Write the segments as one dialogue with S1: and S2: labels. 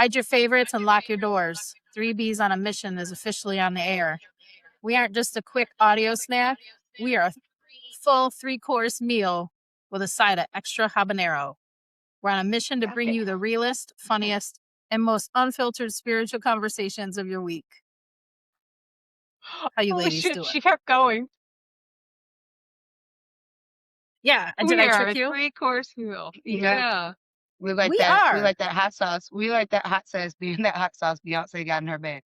S1: Hide your favorites and lock your doors. 3Bs on a Mission is officially on the air. We aren't just a quick audio snack. We are a full 3-course meal with a side of extra habanero. We're on a mission to bring you the realest, funniest, and most unfiltered spiritual conversations of your week. How you
S2: Holy
S1: ladies
S2: shit,
S1: doing?
S2: she kept going.
S1: Yeah,
S2: We
S1: did I
S2: are
S1: trick
S2: a
S1: you?
S2: 3-course meal.
S3: Yeah.
S2: Yeah.
S3: We like
S1: We
S3: that. We
S1: are.
S3: like that hot sauce. We like that hot sauce. That hot sauce Beyonce got in her bag.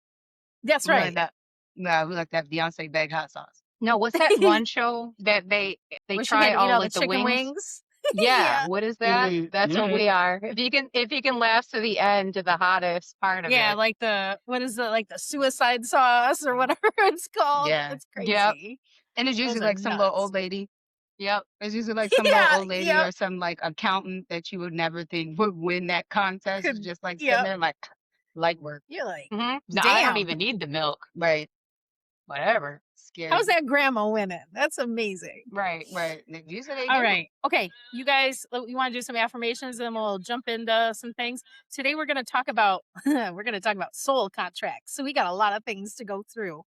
S1: That's
S3: We like
S1: right.
S3: that. No, we like that Beyonce bag hot sauce.
S2: No, what's that one show that they
S1: Where she
S2: try
S1: had to eat
S2: all
S1: all
S2: like
S1: the
S2: the
S1: chicken
S2: wings?
S1: wings.
S2: Yeah. What is that?
S3: Mhm,
S2: That's what
S3: mhm.
S2: we are. If you can last to the end to the hottest part of
S1: Yeah,
S2: it.
S1: like what is it, like the suicide sauce or whatever it's called?
S3: Yeah.
S1: It's
S2: Yep.
S1: crazy.
S3: And it's usually
S1: Those are
S3: like some little
S1: nuts.
S3: old lady.
S2: Yep.
S3: It's usually like some little
S1: Yeah,
S3: old lady
S1: yep.
S3: or some like accountant that you would never think would win that contest. It's
S1: Could,
S3: just like sitting
S1: yep.
S3: there like light work.
S1: You're like,
S2: No, I don't
S1: damn.
S2: even need the milk.
S3: Right.
S2: Whatever.
S3: Scary.
S1: How's that grandma winning? That's amazing.
S3: Right. Usually they
S1: All
S3: do.
S1: right. Okay. You guys, you want to do some affirmations and then we'll jump into some things. Today we're going to talk about soul contracts. So we got a lot of things to go through.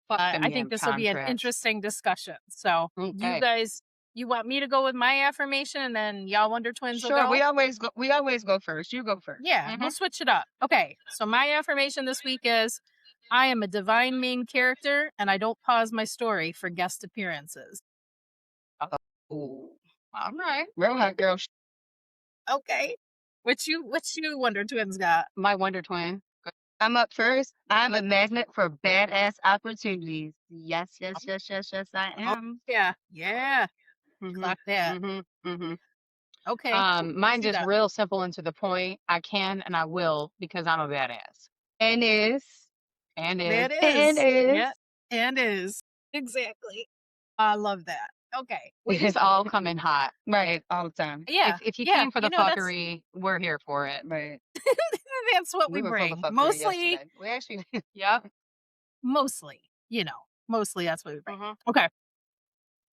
S2: Fuck them
S1: I
S2: damn
S1: think this will be an
S2: contracts.
S1: interesting discussion. So you
S2: Okay.
S1: guys, you want me to go with my affirmation and then y'all Wonder Twins will
S3: Sure.
S1: go?
S3: We always go first. You go first.
S1: Yeah, we'll switch it up. Okay. So my affirmation this week is I am a divine main character and I don't pause my story for guest appearances.
S3: Ooh.
S2: All right.
S3: Real hot girl.
S1: Okay. What you Wonder Twins got?
S2: My Wonder Twin.
S3: I'm up first. I'm a magnet for badass opportunities. Yes, I am.
S1: Yeah. Yeah.
S2: Mhm,
S1: Clock that.
S2: mhm, mhm.
S1: Okay.
S2: Mine's
S1: see
S2: just
S1: that.
S2: real simple and to the point. I can and I will because I'm a badass.
S3: And is.
S2: And
S1: That
S2: is.
S1: is.
S3: And is.
S1: Yeah. And is. Exactly. I love that. Okay.
S2: It's all coming hot.
S3: Right. All the time.
S1: Yeah.
S2: If you
S1: yeah.
S2: came for the
S1: that's-
S2: fuckery, we're here for it.
S3: Right.
S1: That's what we
S3: were full of
S1: bring.
S3: fuckery
S1: Mostly,
S3: yesterday. We actually.
S2: Yep.
S1: mostly, mostly that's what we bring.
S2: Mhm.
S1: Okay.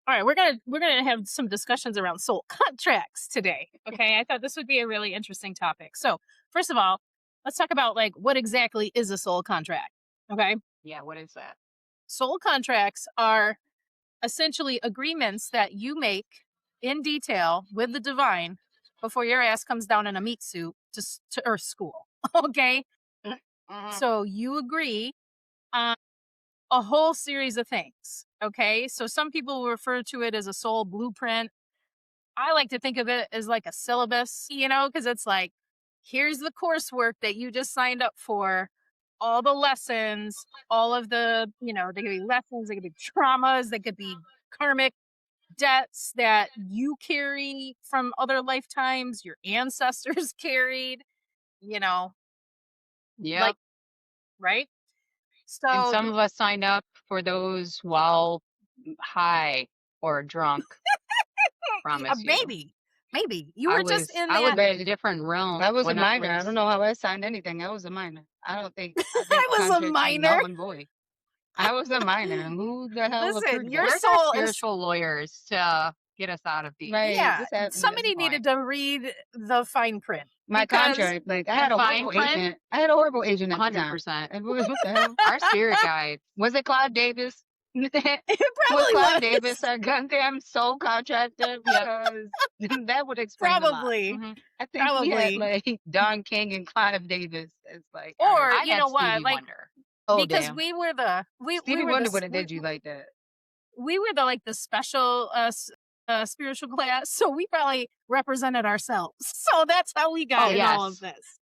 S1: All right, we're gonna have some discussions around soul contracts today. Okay, I thought this would be a really interesting topic. So, first of all, let's talk about like what exactly is a soul contract. Okay,
S2: Yeah, what is that?
S1: soul contracts are essentially agreements that you make in detail with the divine before your ass comes down in a meat suit to Earth School. Okay,
S2: Mhm.
S1: so you agree on a whole series of things. Okay. So some people refer to it as a soul blueprint. I like to think of it as like a syllabus, because it's like, here's the coursework that you just signed up for, all the lessons, all of the, they could be lessons, they could be traumas, they could be karmic debts that you carry from other lifetimes, your ancestors carried,
S2: Yep.
S1: like, right? So
S2: and some of us signed up for those while high or drunk. Promise you.
S1: maybe you were just in
S2: I was
S1: that.
S2: in a different realm.
S3: I was a
S2: when
S3: minor. I
S2: was-
S3: don't know how I signed anything. I was a minor. I don't think.
S1: I was a
S3: contracts were
S1: minor.
S3: null and void. I was a minor. Who the hell
S1: Listen,
S3: approved
S1: your
S3: that?
S2: Where's
S1: soul
S2: our
S1: is
S2: spiritual lawyers to get us out of these?
S3: Right.
S1: Yeah,
S3: just have-
S1: somebody
S2: this point.
S1: needed to read the fine print.
S3: My
S1: because-
S3: contract. Like I had a
S2: Fine
S3: horrible
S2: print?
S3: agent. I had a horrible agent at the time.
S2: 100%.
S3: And what the hell?
S2: Our spirit guide.
S3: Was it Clive Davis?
S1: It
S3: Was
S1: probably
S3: Clive
S1: was.
S3: Davis a goddamn soul contractor? Because that would explain a lot.
S1: Probably.
S2: Mhm.
S3: I think we had like Don King and Clive Davis. It's like, all
S1: Or
S3: right.
S2: I
S1: you
S2: had
S1: know what?
S2: Stevie
S1: Like
S2: Wonder.
S3: Oh,
S1: because
S3: damn.
S1: we were the
S3: Stevie
S1: were
S3: Wonder
S1: the,
S3: would have did you like that.
S1: we were the like the special spiritual class, so we probably represented ourselves. So that's how we got
S2: Oh,
S1: in all
S2: yes.
S1: of this,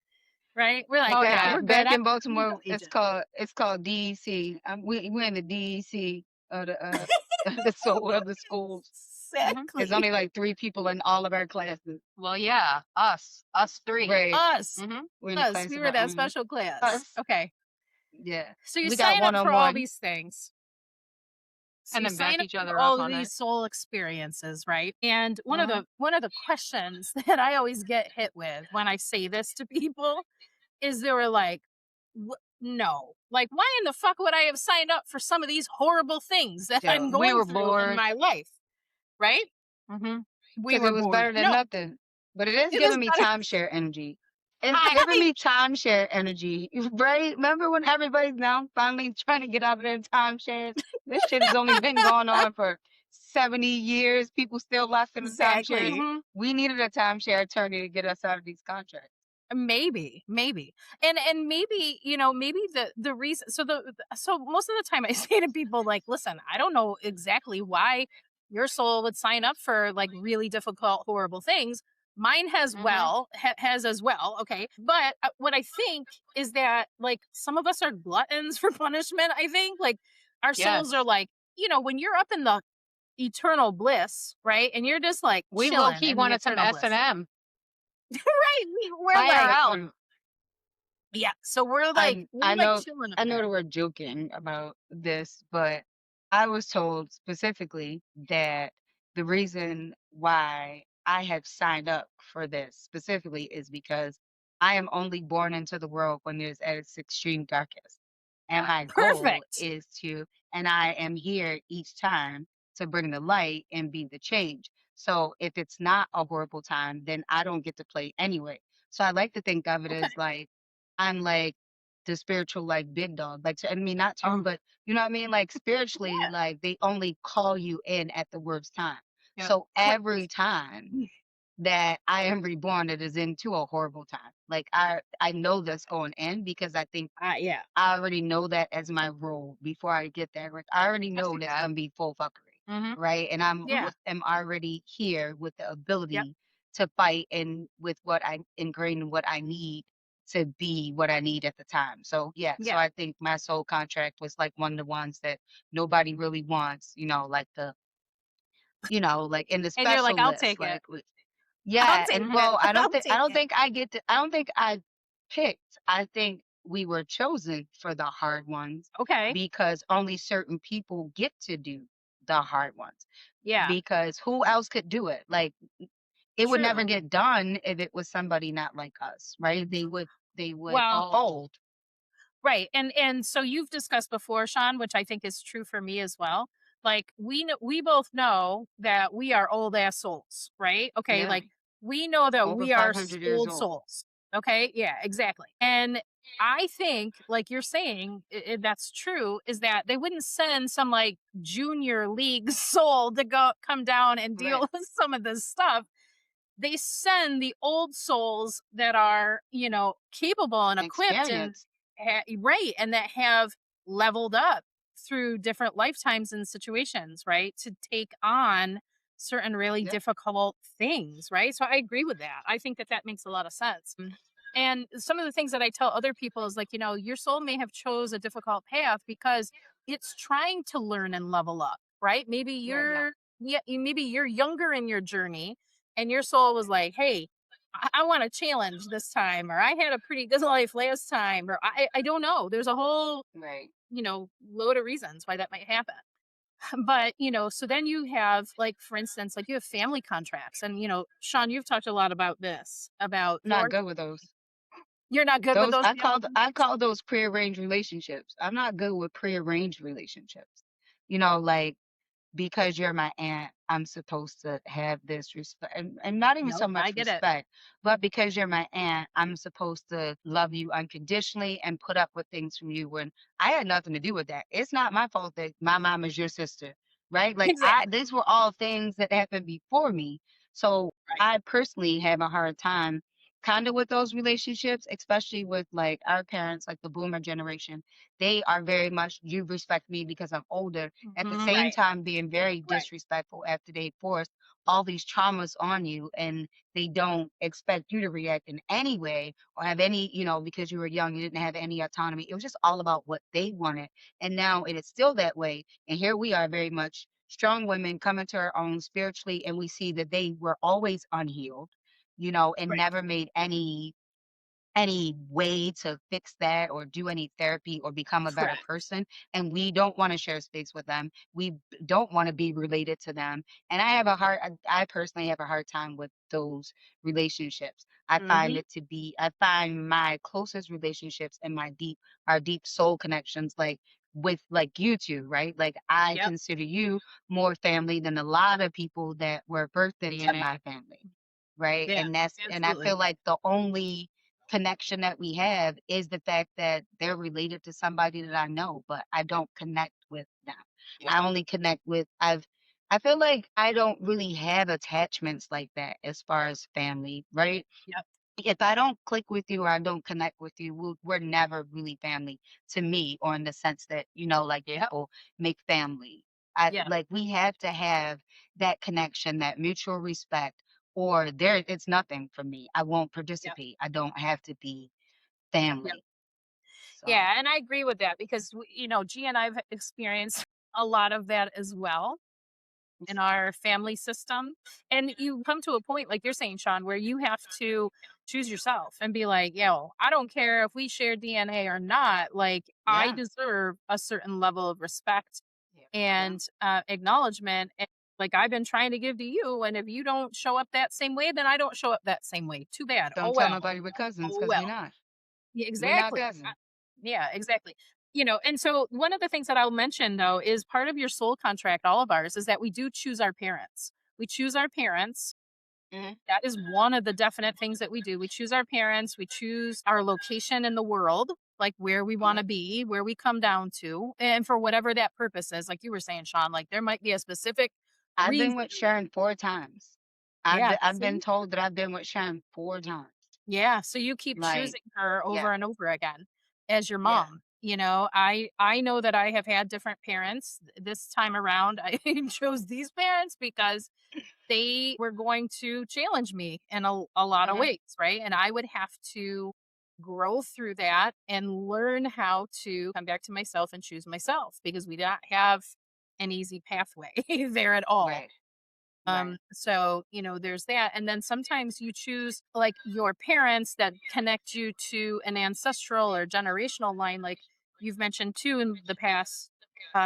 S1: right? We're like,
S2: Oh,
S1: yeah,
S2: yeah.
S1: we're good.
S3: Back
S1: I'm
S3: in Baltimore,
S1: legal
S3: it's
S1: agent.
S3: called DEC. We're in the DEC of the soul of the schools.
S1: Exactly.
S3: There's only like 3 people in all of our classes.
S2: Well, yeah. Us 3.
S3: Right.
S1: us.
S2: Mhm.
S3: We're in the
S1: Us.
S3: class
S1: We
S3: of
S1: were
S3: our
S1: that
S3: own.
S1: special class.
S3: Us.
S1: Okay.
S3: Yeah.
S1: So you
S3: We got
S1: sign up for all
S3: 101.
S1: these things. So
S2: And
S1: you
S2: then back
S1: sign up
S2: each other
S1: for
S2: up
S1: all
S2: on
S1: of
S2: it.
S1: these soul experiences, right? And one of
S3: Mhm.
S1: the questions that I always get hit with when I say this to people is they were like, no, like why in the fuck would I have signed up for some of these horrible things that
S3: Yeah,
S1: I'm
S3: we
S1: going
S2: were
S1: through in
S2: bored.
S1: my life, right?
S2: Mm-hmm.
S1: We
S3: Because
S1: were
S3: it was
S1: bored.
S3: better than
S1: No,
S3: nothing. But it is
S1: It was
S3: giving me
S1: better-
S3: timeshare energy. It's giving
S1: I
S3: me timeshare energy, right? Remember when everybody's now finally trying to get out of their timeshares? This shit has only been going on for 70 years. People still locked in the timeshares.
S1: exactly.
S2: Mhm.
S3: We needed a timeshare attorney to get us out of these contracts.
S1: Maybe. And maybe, maybe the reason so most of the time I say to people like, "Listen, I don't know exactly why your soul would sign up for like really difficult, horrible things. Mine
S3: Hmm.
S1: has as well, okay? But what I think is that like some of us are gluttons for punishment, I think. Like our souls are
S2: Yes.
S1: like, when you're up in the eternal bliss, right? And you're just like
S2: We low
S1: chilling
S2: key
S1: in the
S2: wanted some
S1: eternal bliss.
S2: S&M.
S1: Right? We're like,
S2: IRL.
S1: yeah, so we're like
S3: I
S1: we're
S3: I
S1: like
S3: know
S1: chilling up
S3: I know
S1: there.
S3: that we're joking about this, but I was told specifically that the reason why I have signed up for this specifically is because I am only born into the world when it's at its extreme darkest. And my goal
S1: Perfect.
S3: is to, and I am here each time to bring the light and be the change. So if it's not a horrible time, then I don't get to play anyway. So I like to think of it
S1: Okay.
S3: as like I'm like the spiritual like big dog. Like I mean not to, but you know what I mean? Like spiritually,
S1: Yeah.
S3: like they only call you in at the worst time.
S2: Yep.
S3: So every
S1: Correct.
S3: time
S1: Mm.
S3: that I am reborn, it is into a horrible time. Like I know this going in because I think
S1: Yeah.
S3: I already know that as my role before I get there. Like I already
S2: I
S3: know
S2: see
S3: that's
S2: that.
S3: gonna be full fuckery,
S2: Mhm.
S3: right? And
S1: Yeah.
S3: am already here with the
S1: Yep.
S3: ability to fight and with what I ingrained in what I need to be what I need at the time. So yeah, so
S1: Yeah.
S3: I think my soul contract was like one of the ones that nobody really wants, like like in the
S1: And you're like,
S3: special
S1: "I'll
S3: list,
S1: take it.
S3: like
S1: I'll
S3: yeah, and
S1: take
S2: Mhm.
S1: it.
S3: well, I don't
S1: I'll
S3: think I
S1: take
S3: don't
S1: it."
S3: think I get to I don't think I picked. I think we were chosen for the hard ones
S1: Okay.
S3: because only certain people get to do the hard ones
S1: Yeah.
S3: because who else could do it? Like it would never
S1: True.
S3: get done if it was somebody not like us, right? They would
S1: Well,
S3: fold.
S1: right. And so you've discussed before, Sean, which I think is true for me as well. Like we both know that we are old ass souls, right? Okay,
S3: Yeah,
S1: like we know that
S3: over
S1: we are
S3: 500 years
S1: old
S3: old.
S1: souls. Okay? Yeah, exactly. And I think like you're saying that's true is that they wouldn't send some like junior league soul to go come down and deal
S3: Right.
S1: with some of this stuff. They send the old souls that are, capable and equipped and
S3: Experience.
S1: right, and that have leveled up through different lifetimes and situations, right, to take on certain really
S3: Yep.
S1: difficult things, right? So I agree with that. I think that that makes a lot of sense. And some of the things that I tell other people is like, your soul may have chose a difficult path because it's trying to learn and level up, right? Maybe
S3: Right.
S1: maybe you're younger in your journey and your soul was like, "Hey, I want a challenge this time," or "I had a pretty good life last time," or I don't know. There's a whole,
S3: Right.
S1: load of reasons why that might happen. But, so then you have like for instance, like you have family contracts and Sean, you've talked a lot about this, about
S3: Not
S1: your
S3: good with those.
S1: you're not good with
S3: Those
S1: those family
S3: I
S1: contracts?
S3: call those prearranged relationships. I'm not good with prearranged relationships. Like because you're my aunt, I'm supposed to have this respect and not even so
S1: Nope, I
S3: much
S1: get it.
S3: respect, but because you're my aunt, I'm supposed to love you unconditionally and put up with things from you when I had nothing to do with that. It's not my fault that my mom is your sister, right? Like
S1: Exactly.
S3: these were all things that happened before me. So
S1: Right.
S3: I personally have a hard time kind of with those relationships, especially with like our parents, like the boomer generation. They are very much you respect me because I'm older at the
S2: Mhm.
S3: same
S1: Right.
S3: time being very
S1: Right.
S3: disrespectful after they force all these traumas on you and they don't expect you to react in any way or have any, because you were young, you didn't have any autonomy. It was just all about what they wanted. And now it is still that way. And here we are very much strong women coming to our own spiritually and we see that they were always unhealed, and
S1: Right.
S3: never made any way to fix that or do any therapy or become a better
S1: Correct.
S3: person. And we don't want to share space with them. Don't want to be related to them. And I personally have a hard time with those relationships.
S1: Mhm.
S3: I find my closest relationships and our deep soul connections, like with like you two, right? Like I
S1: Yep.
S3: consider you more family than a lot of people that were birthed into
S2: DNA.
S3: my family. Right.
S1: Yeah.
S3: And I
S1: Absolutely.
S3: feel like the only connection that we have is the fact that they're related to somebody that I know, but I don't connect with them.
S2: Yep.
S3: I only connect with I feel like I don't really have attachments like that as far as family, right?
S1: Yep.
S3: If I don't click with you or I don't connect with you, we're never really family to me, or in the sense that, like
S1: Yep.
S3: people make family. I
S1: Yeah.
S3: like we have to have that connection, that mutual respect, or there it's nothing for me. I won't
S1: Yep.
S3: participate. I don't have to be
S1: Yep.
S3: family. So,
S1: Yeah, and I agree with that because G and I've experienced a lot of that as well in our family system. And you come to a point, like you're saying, Sean, where you have to choose yourself and be like, yo, I don't care if we share DNA or not. Like, I
S3: yeah.
S1: deserve a certain level of respect
S3: Yeah. Yeah.
S1: and acknowledgement. And like I've been trying to give to you. And if you don't show up that same way, then I don't show up that same way. Too bad. Oh,
S3: Don't tell
S1: well.
S3: nobody we're cousins
S1: Oh,
S3: because we're
S1: well.
S3: not.
S1: Yeah,
S3: We're not
S1: exactly.
S3: cousins.
S1: Yeah, exactly. And so one of the things that I'll mention though is part of your soul contract, all of ours, is that we do choose our parents. We choose our parents.
S3: Hmm.
S1: That is one of the definite things that we do. We choose our parents. We choose our location in the world, like where we want
S3: Hmm.
S1: to be, where we come down to, and for whatever that purpose is. Like you were saying, Sean, like there might be a specific
S3: I've been
S1: reason.
S3: with Sharon 4 times.
S1: Yeah.
S3: I've been
S1: See?
S3: told that I've been with Sharon 4 times.
S1: Yeah, so you keep
S3: Like,
S1: choosing her over
S3: yeah,
S1: and over again as your
S3: yeah.
S1: mom. I know that I have had different parents. This time around, I chose these parents because they were going to challenge me in a lot of
S3: Hmm.
S1: ways, right? And I would have to grow through that and learn how to come back to myself and choose myself because we don't have an easy pathway there at all.
S3: Right, right.
S1: There's that. And then sometimes you choose like your parents that connect you to an ancestral or generational line, like you've mentioned too in the past,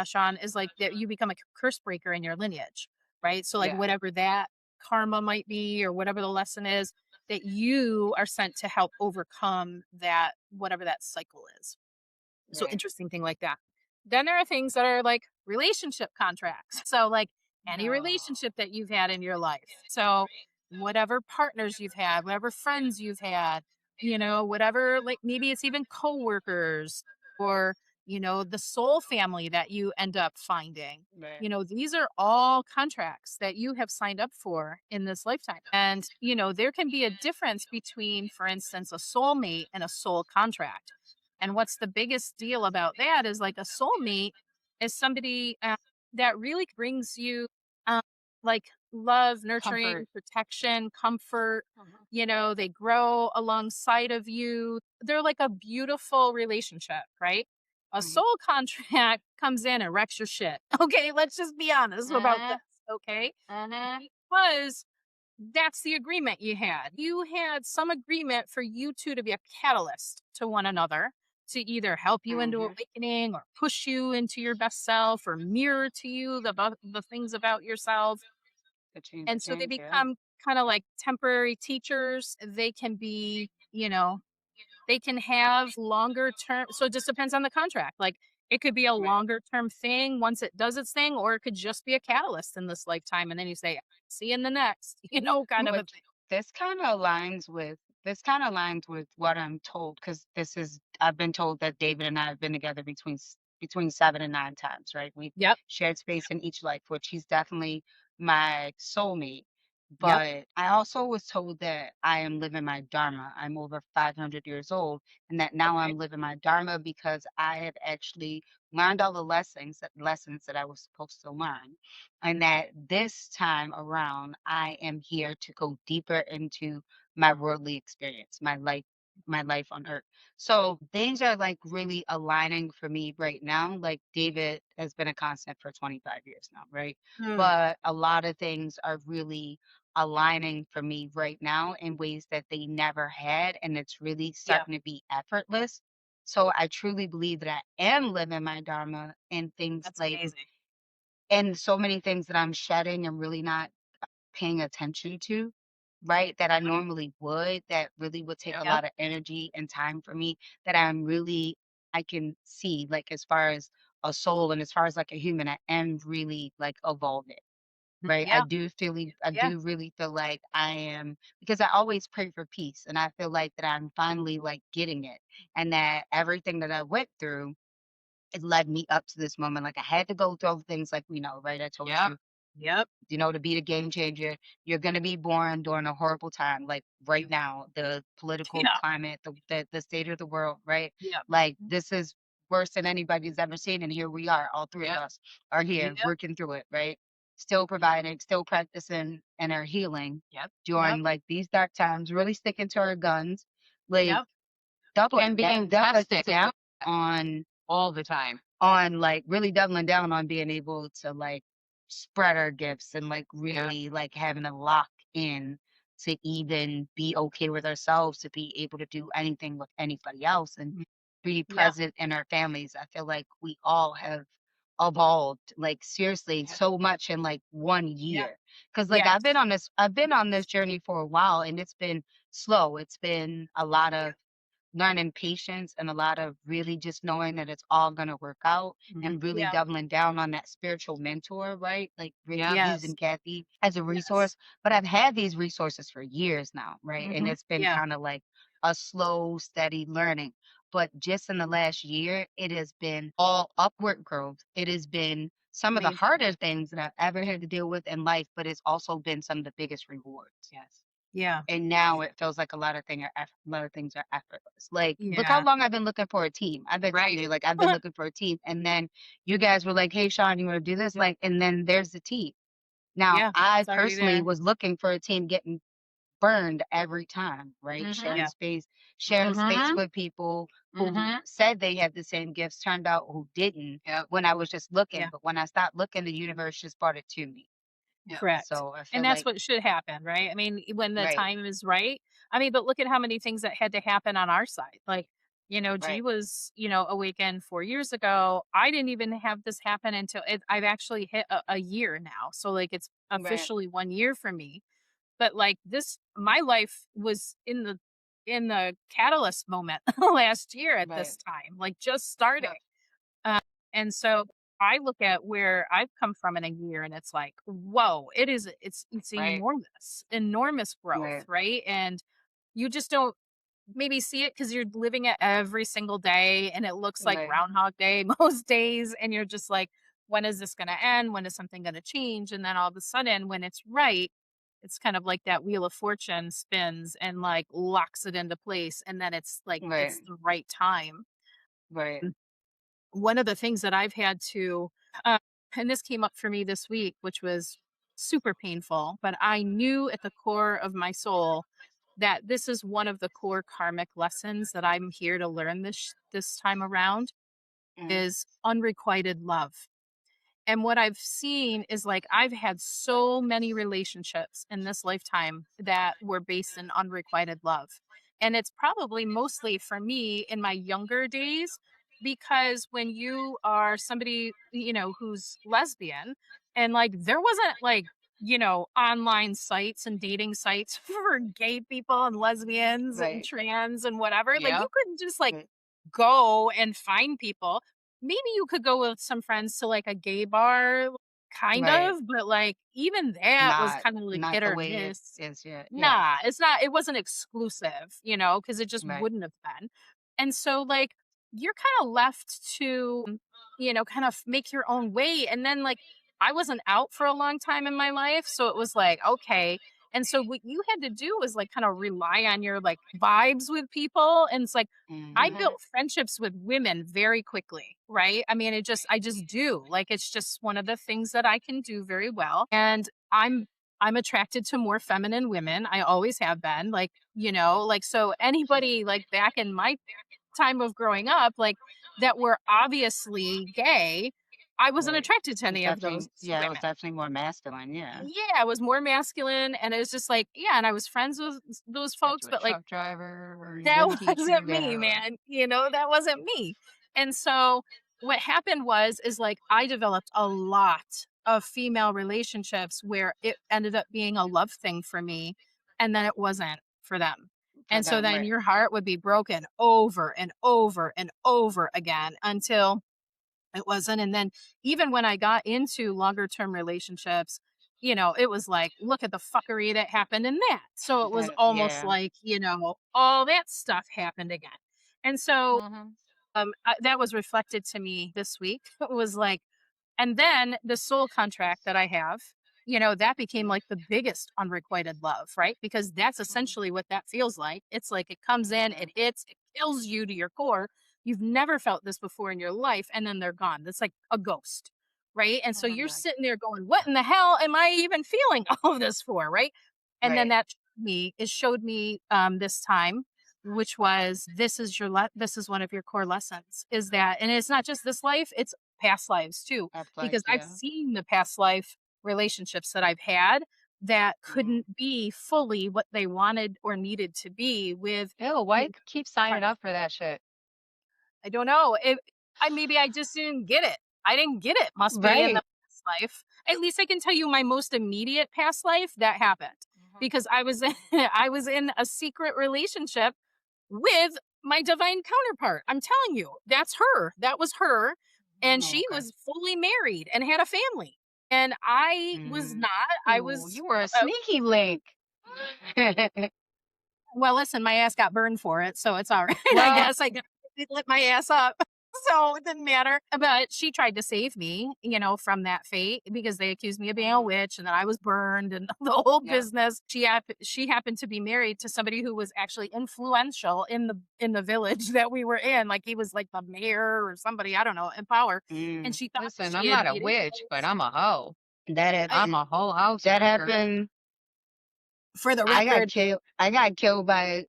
S1: Sean, is like that you become a curse breaker in your lineage, right? So, like,
S3: Yeah,
S1: whatever that karma might be or whatever the lesson is, that you are sent to help overcome that, whatever that cycle is. So
S3: right.
S1: interesting thing like that. Then there are things that are like relationship contracts. So like any
S3: No.
S1: relationship that you've had in your life. So whatever partners you've had, whatever friends you've had, whatever like maybe it's even coworkers or the soul family that you end up finding.
S3: Right.
S1: These are all contracts that you have signed up for in this lifetime. And there can be a difference between for instance a soulmate and a soul contract. And what's the biggest deal about that is like a soulmate is somebody that really brings you um, like love, nurturing,
S3: Comfort.
S1: protection, comfort.
S3: Mhm.
S1: They grow alongside of you. They're like a beautiful relationship, right? A
S3: Mhm.
S1: soul contract comes in and wrecks your shit. Okay, let's just be honest about this.
S3: Uh-huh.
S1: Okay,
S3: Uh-huh.
S1: because that's the agreement you had. You had some agreement for you two to be a catalyst to one another to either help you into
S3: Mhm.
S1: awakening or push you into your best self or mirror to you the things about yourself.
S3: The change
S1: And
S3: of
S1: so they
S3: things, yeah.
S1: become kind of like temporary teachers. They can be, they can have longer term. So it just depends on the contract. Like it could be a
S3: Right.
S1: longer term thing once it does its thing, or it could just be a catalyst in this lifetime. And then you say, see you in the next, kind of a
S3: Which
S1: thing.
S3: this kind of aligns with what I'm told, because I've been told that David and I have been together between 7 and 9 times, right? We've
S1: Yep.
S3: shared space in each life, which he's definitely my soulmate.
S1: Yep.
S3: But I also was told that I am living my dharma. I'm over 500 years old, and that now
S1: Okay.
S3: I'm living my dharma because I have actually learned all the lessons that I was supposed to learn, and that this time around I am here to go deeper into my worldly experience, my life on earth. So things are like really aligning for me right now. Like David has been a constant for 25 years now, right?
S1: Mm,
S3: But a lot of things are really aligning for me right now in ways that they never had, and it's really
S1: yeah,
S3: starting to be effortless. So I truly believe that I am living my dharma, and things
S1: that's
S3: like,
S1: amazing.
S3: and so many things that I'm shedding and really not paying attention to, right? That I normally would, that really would take a
S1: Yep.
S3: lot of energy and time for me, that I can see, like, as far as a soul and as far as like a human, I am really like evolving. right?
S1: Yeah.
S3: I
S1: Yeah.
S3: do really feel like I am, because I always pray for peace, and I feel like that I'm finally like getting it, and that everything that I went through, it led me up to this moment. Like I had to go through things like we know, right? I told
S2: Yep.
S3: you,
S1: Yep.
S3: to be the game changer, you're going to be born during a horrible time. Like right now, the political
S1: Yeah.
S3: climate, the state of the world, right?
S1: Yep.
S3: Like this is worse than anybody's ever seen. And here we are, all three of
S2: Yep.
S3: us are here
S1: Yep.
S3: working through it, right? Still providing, still practicing and are healing
S2: Yep.
S1: Yep.
S3: during like these dark times, really sticking to our guns, like
S1: Yep.
S3: double and being double
S2: Testing
S3: down on
S2: all the time.
S3: like really doubling down on being able to like spread our gifts and like
S2: Yeah.
S3: really like having to lock in to even be okay with ourselves, to be able to do anything with anybody else and be
S1: Yeah.
S3: present in our families. I feel like we all have evolved like seriously
S2: Yeah.
S3: so much in like one
S1: Yeah.
S3: year, because like
S1: Yes.
S3: I've been on this journey for a while, and it's been slow. It's been a lot
S1: Yeah.
S3: of learning patience and a lot of really just knowing that it's all going to work out,
S2: Mhm.
S3: and really
S1: Yeah.
S3: doubling down on that spiritual mentor, right? Like really
S2: Yep.
S3: using
S1: Yes.
S3: Kathy as a
S1: Yes.
S3: resource. But I've had these resources for years now, right? And
S2: Mhm.
S3: it's been
S1: Yeah.
S3: kind of like a slow, steady learning. But just in the last year, it has been all upward growth. It has been some of the
S1: Amazing.
S3: harder things that I've ever had to deal with in life, but it's also been some of the biggest rewards.
S2: Yes.
S1: Yeah.
S3: And now it feels like a lot of things are effortless. Like, look how
S1: Yeah.
S3: long I've been looking for a team. I've been telling
S2: Right.
S3: you, like, I've been looking for a team. And then you guys were like, hey, Sean, you want to do this? Like, and then there's the team. Now,
S1: Yeah.
S3: I
S1: It's already
S3: personally
S1: there.
S3: was looking for a team getting burned every time, right?
S2: Mhm.
S1: Yeah.
S3: Sharing space
S2: Mhm.
S3: with people who
S2: Mhm.
S3: said they had the same gifts, turned out who didn't
S2: Yep.
S3: when I was just looking.
S1: Yeah.
S3: But when I stopped looking, the universe just brought it to me.
S2: Yep.
S1: Correct.
S3: So I
S1: And
S3: feel
S1: that's
S3: like,
S1: what should happen, right? I mean, when the
S3: right,
S1: time is right. I mean, but look at how many things that had to happen on our side. Like, G
S3: right,
S1: was, awakened 4 years ago. I didn't even have this happen until I've actually hit a year now. So, like, it's
S3: right,
S1: officially 1 year for me. But like my life was in the catalyst moment last year at
S3: right,
S1: this time, like just starting.
S2: Yep.
S1: Uh, and so I look at where I've come from in a year and it's like, whoa, it's
S2: Right.
S1: enormous growth,
S3: right,
S1: right? And you just don't maybe see it because you're living it every single day and it looks like
S3: right.
S1: Groundhog Day most days. And you're just like, when is this gonna end? When is something gonna change? And then all of a sudden, when it's right, it's kind of like that wheel of fortune spins and like locks it into place. And then it's like
S3: Right,
S1: it's the right time.
S3: right.
S1: One of the things that I've had to, uh, and this came up for me this week, which was super painful, but I knew at the core of my soul that this is one of the core karmic lessons that I'm here to learn this time around
S3: Mm,
S1: is unrequited love. And what I've seen is like I've had so many relationships in this lifetime that were based in unrequited love. And it's probably mostly for me in my younger days because when you are somebody, who's lesbian and like there wasn't like, online sites and dating sites for gay people and lesbians and
S3: right,
S1: trans and whatever. Like you
S2: Yep.
S1: couldn't just like
S3: right,
S1: go and find people. Maybe you could go with some friends to, like, a gay bar, kind
S3: right.
S1: of, but, like, even that was
S3: Not
S1: kinda, like,
S3: not
S1: hit
S3: the
S1: or
S3: way it
S1: miss.
S3: is yet. Yeah.
S1: Nah, it wasn't exclusive, because it just
S3: Right,
S1: wouldn't have been. And so, like, you're kinda left to, kind of make your own way, and then, like, I wasn't out for a long time in my life, so it was like, "Okay." And so what you had to do was, like, kinda rely on your, like, vibes with people, and it's like, I
S3: mhm,
S2: Mhm.
S1: built friendships with women very quickly, right? I mean, I just do. Like it's just one of the things that I can do very well. And I'm attracted to more feminine women. I always have been. Like, like so anybody like back in my time of growing up, like that were obviously gay, I wasn't
S3: right.
S1: attracted to
S3: It's
S1: any of those
S3: definitely, yeah, it was
S1: women.
S3: definitely more masculine, yeah.
S1: Yeah, I was more masculine and it was just like, yeah, and I was friends with those
S2: Got
S1: folks,
S2: you a
S1: but like
S2: truck driver or a
S1: that
S2: gym teacher.
S1: wasn't me,
S2: Yeah.
S1: man, that wasn't me. And so what happened is like I developed a lot of female relationships where it ended up being a love thing for me and then it wasn't for them.
S3: For
S1: And so
S3: them,
S1: then
S3: right.
S1: your heart would be broken over and over and over again until it wasn't. And then even when I got into longer term relationships, it was like, look at the fuckery that happened in that. So it was almost
S3: Yeah.
S1: like, all that stuff happened again. And so
S2: Mhm.
S1: that was reflected to me this week. It was like, and then the soul contract that I have, that became like the biggest unrequited love, right? Because that's
S2: Mhm.
S1: essentially what that feels like. It's like it comes in,
S3: Mhm.
S1: it hits, it kills you to your core. You've never felt this before in your life, and then they're gone. That's like a ghost, right? And so
S2: Mhm.
S1: you're
S3: Right.
S1: sitting there going, what in the hell am I even feeling all of this for, right? And then
S3: Right.
S1: it showed me this time, which was this is one of your core lessons, is that, and it's not just this life, it's past lives too,
S3: That's life.
S1: because I've
S3: Yeah.
S1: seen the past life relationships that I've had that
S3: Mhm.
S1: couldn't be fully what they wanted or needed to be with
S2: Ew, why
S1: you
S2: you keep signing
S1: partner.
S2: up for that shit?
S1: I don't know. Maybe I just didn't get it. I didn't get it. Must be in the
S3: Right.
S1: past life. At least I can tell you my most immediate past life that happened
S2: Mhm.
S1: because I was in, I was in a secret relationship with my divine counterpart. I'm telling you, that's her. That was her. And
S3: Oh,
S1: she
S3: okay.
S1: was fully married and had a family. And I was
S3: Mm.
S1: not. I
S2: Ooh,
S1: was,
S2: you were a
S1: uh,
S2: sneaky link.
S1: well, listen, my ass got burned for it. So it's all right. I
S2: Well,
S1: guess it lit my ass up. So it didn't matter. But she tried to save me, from that fate because they accused me of being a
S2: mhm.
S1: witch and that I was burned and the whole
S2: Yep.
S1: business. She happened to be married to somebody who was actually influential in the village that we were in. Like he was like the mayor or somebody, I don't know, in power. And
S3: Mm.
S1: she thought that
S2: Listen,
S1: she
S2: I'm
S1: had
S2: not a
S1: made it
S2: witch, but I'm a hoe.
S3: That had,
S1: I,
S2: I'm a whole house
S3: that
S2: wrecker.
S3: happened.
S1: for the
S3: I got
S1: record.
S3: killed. I got killed by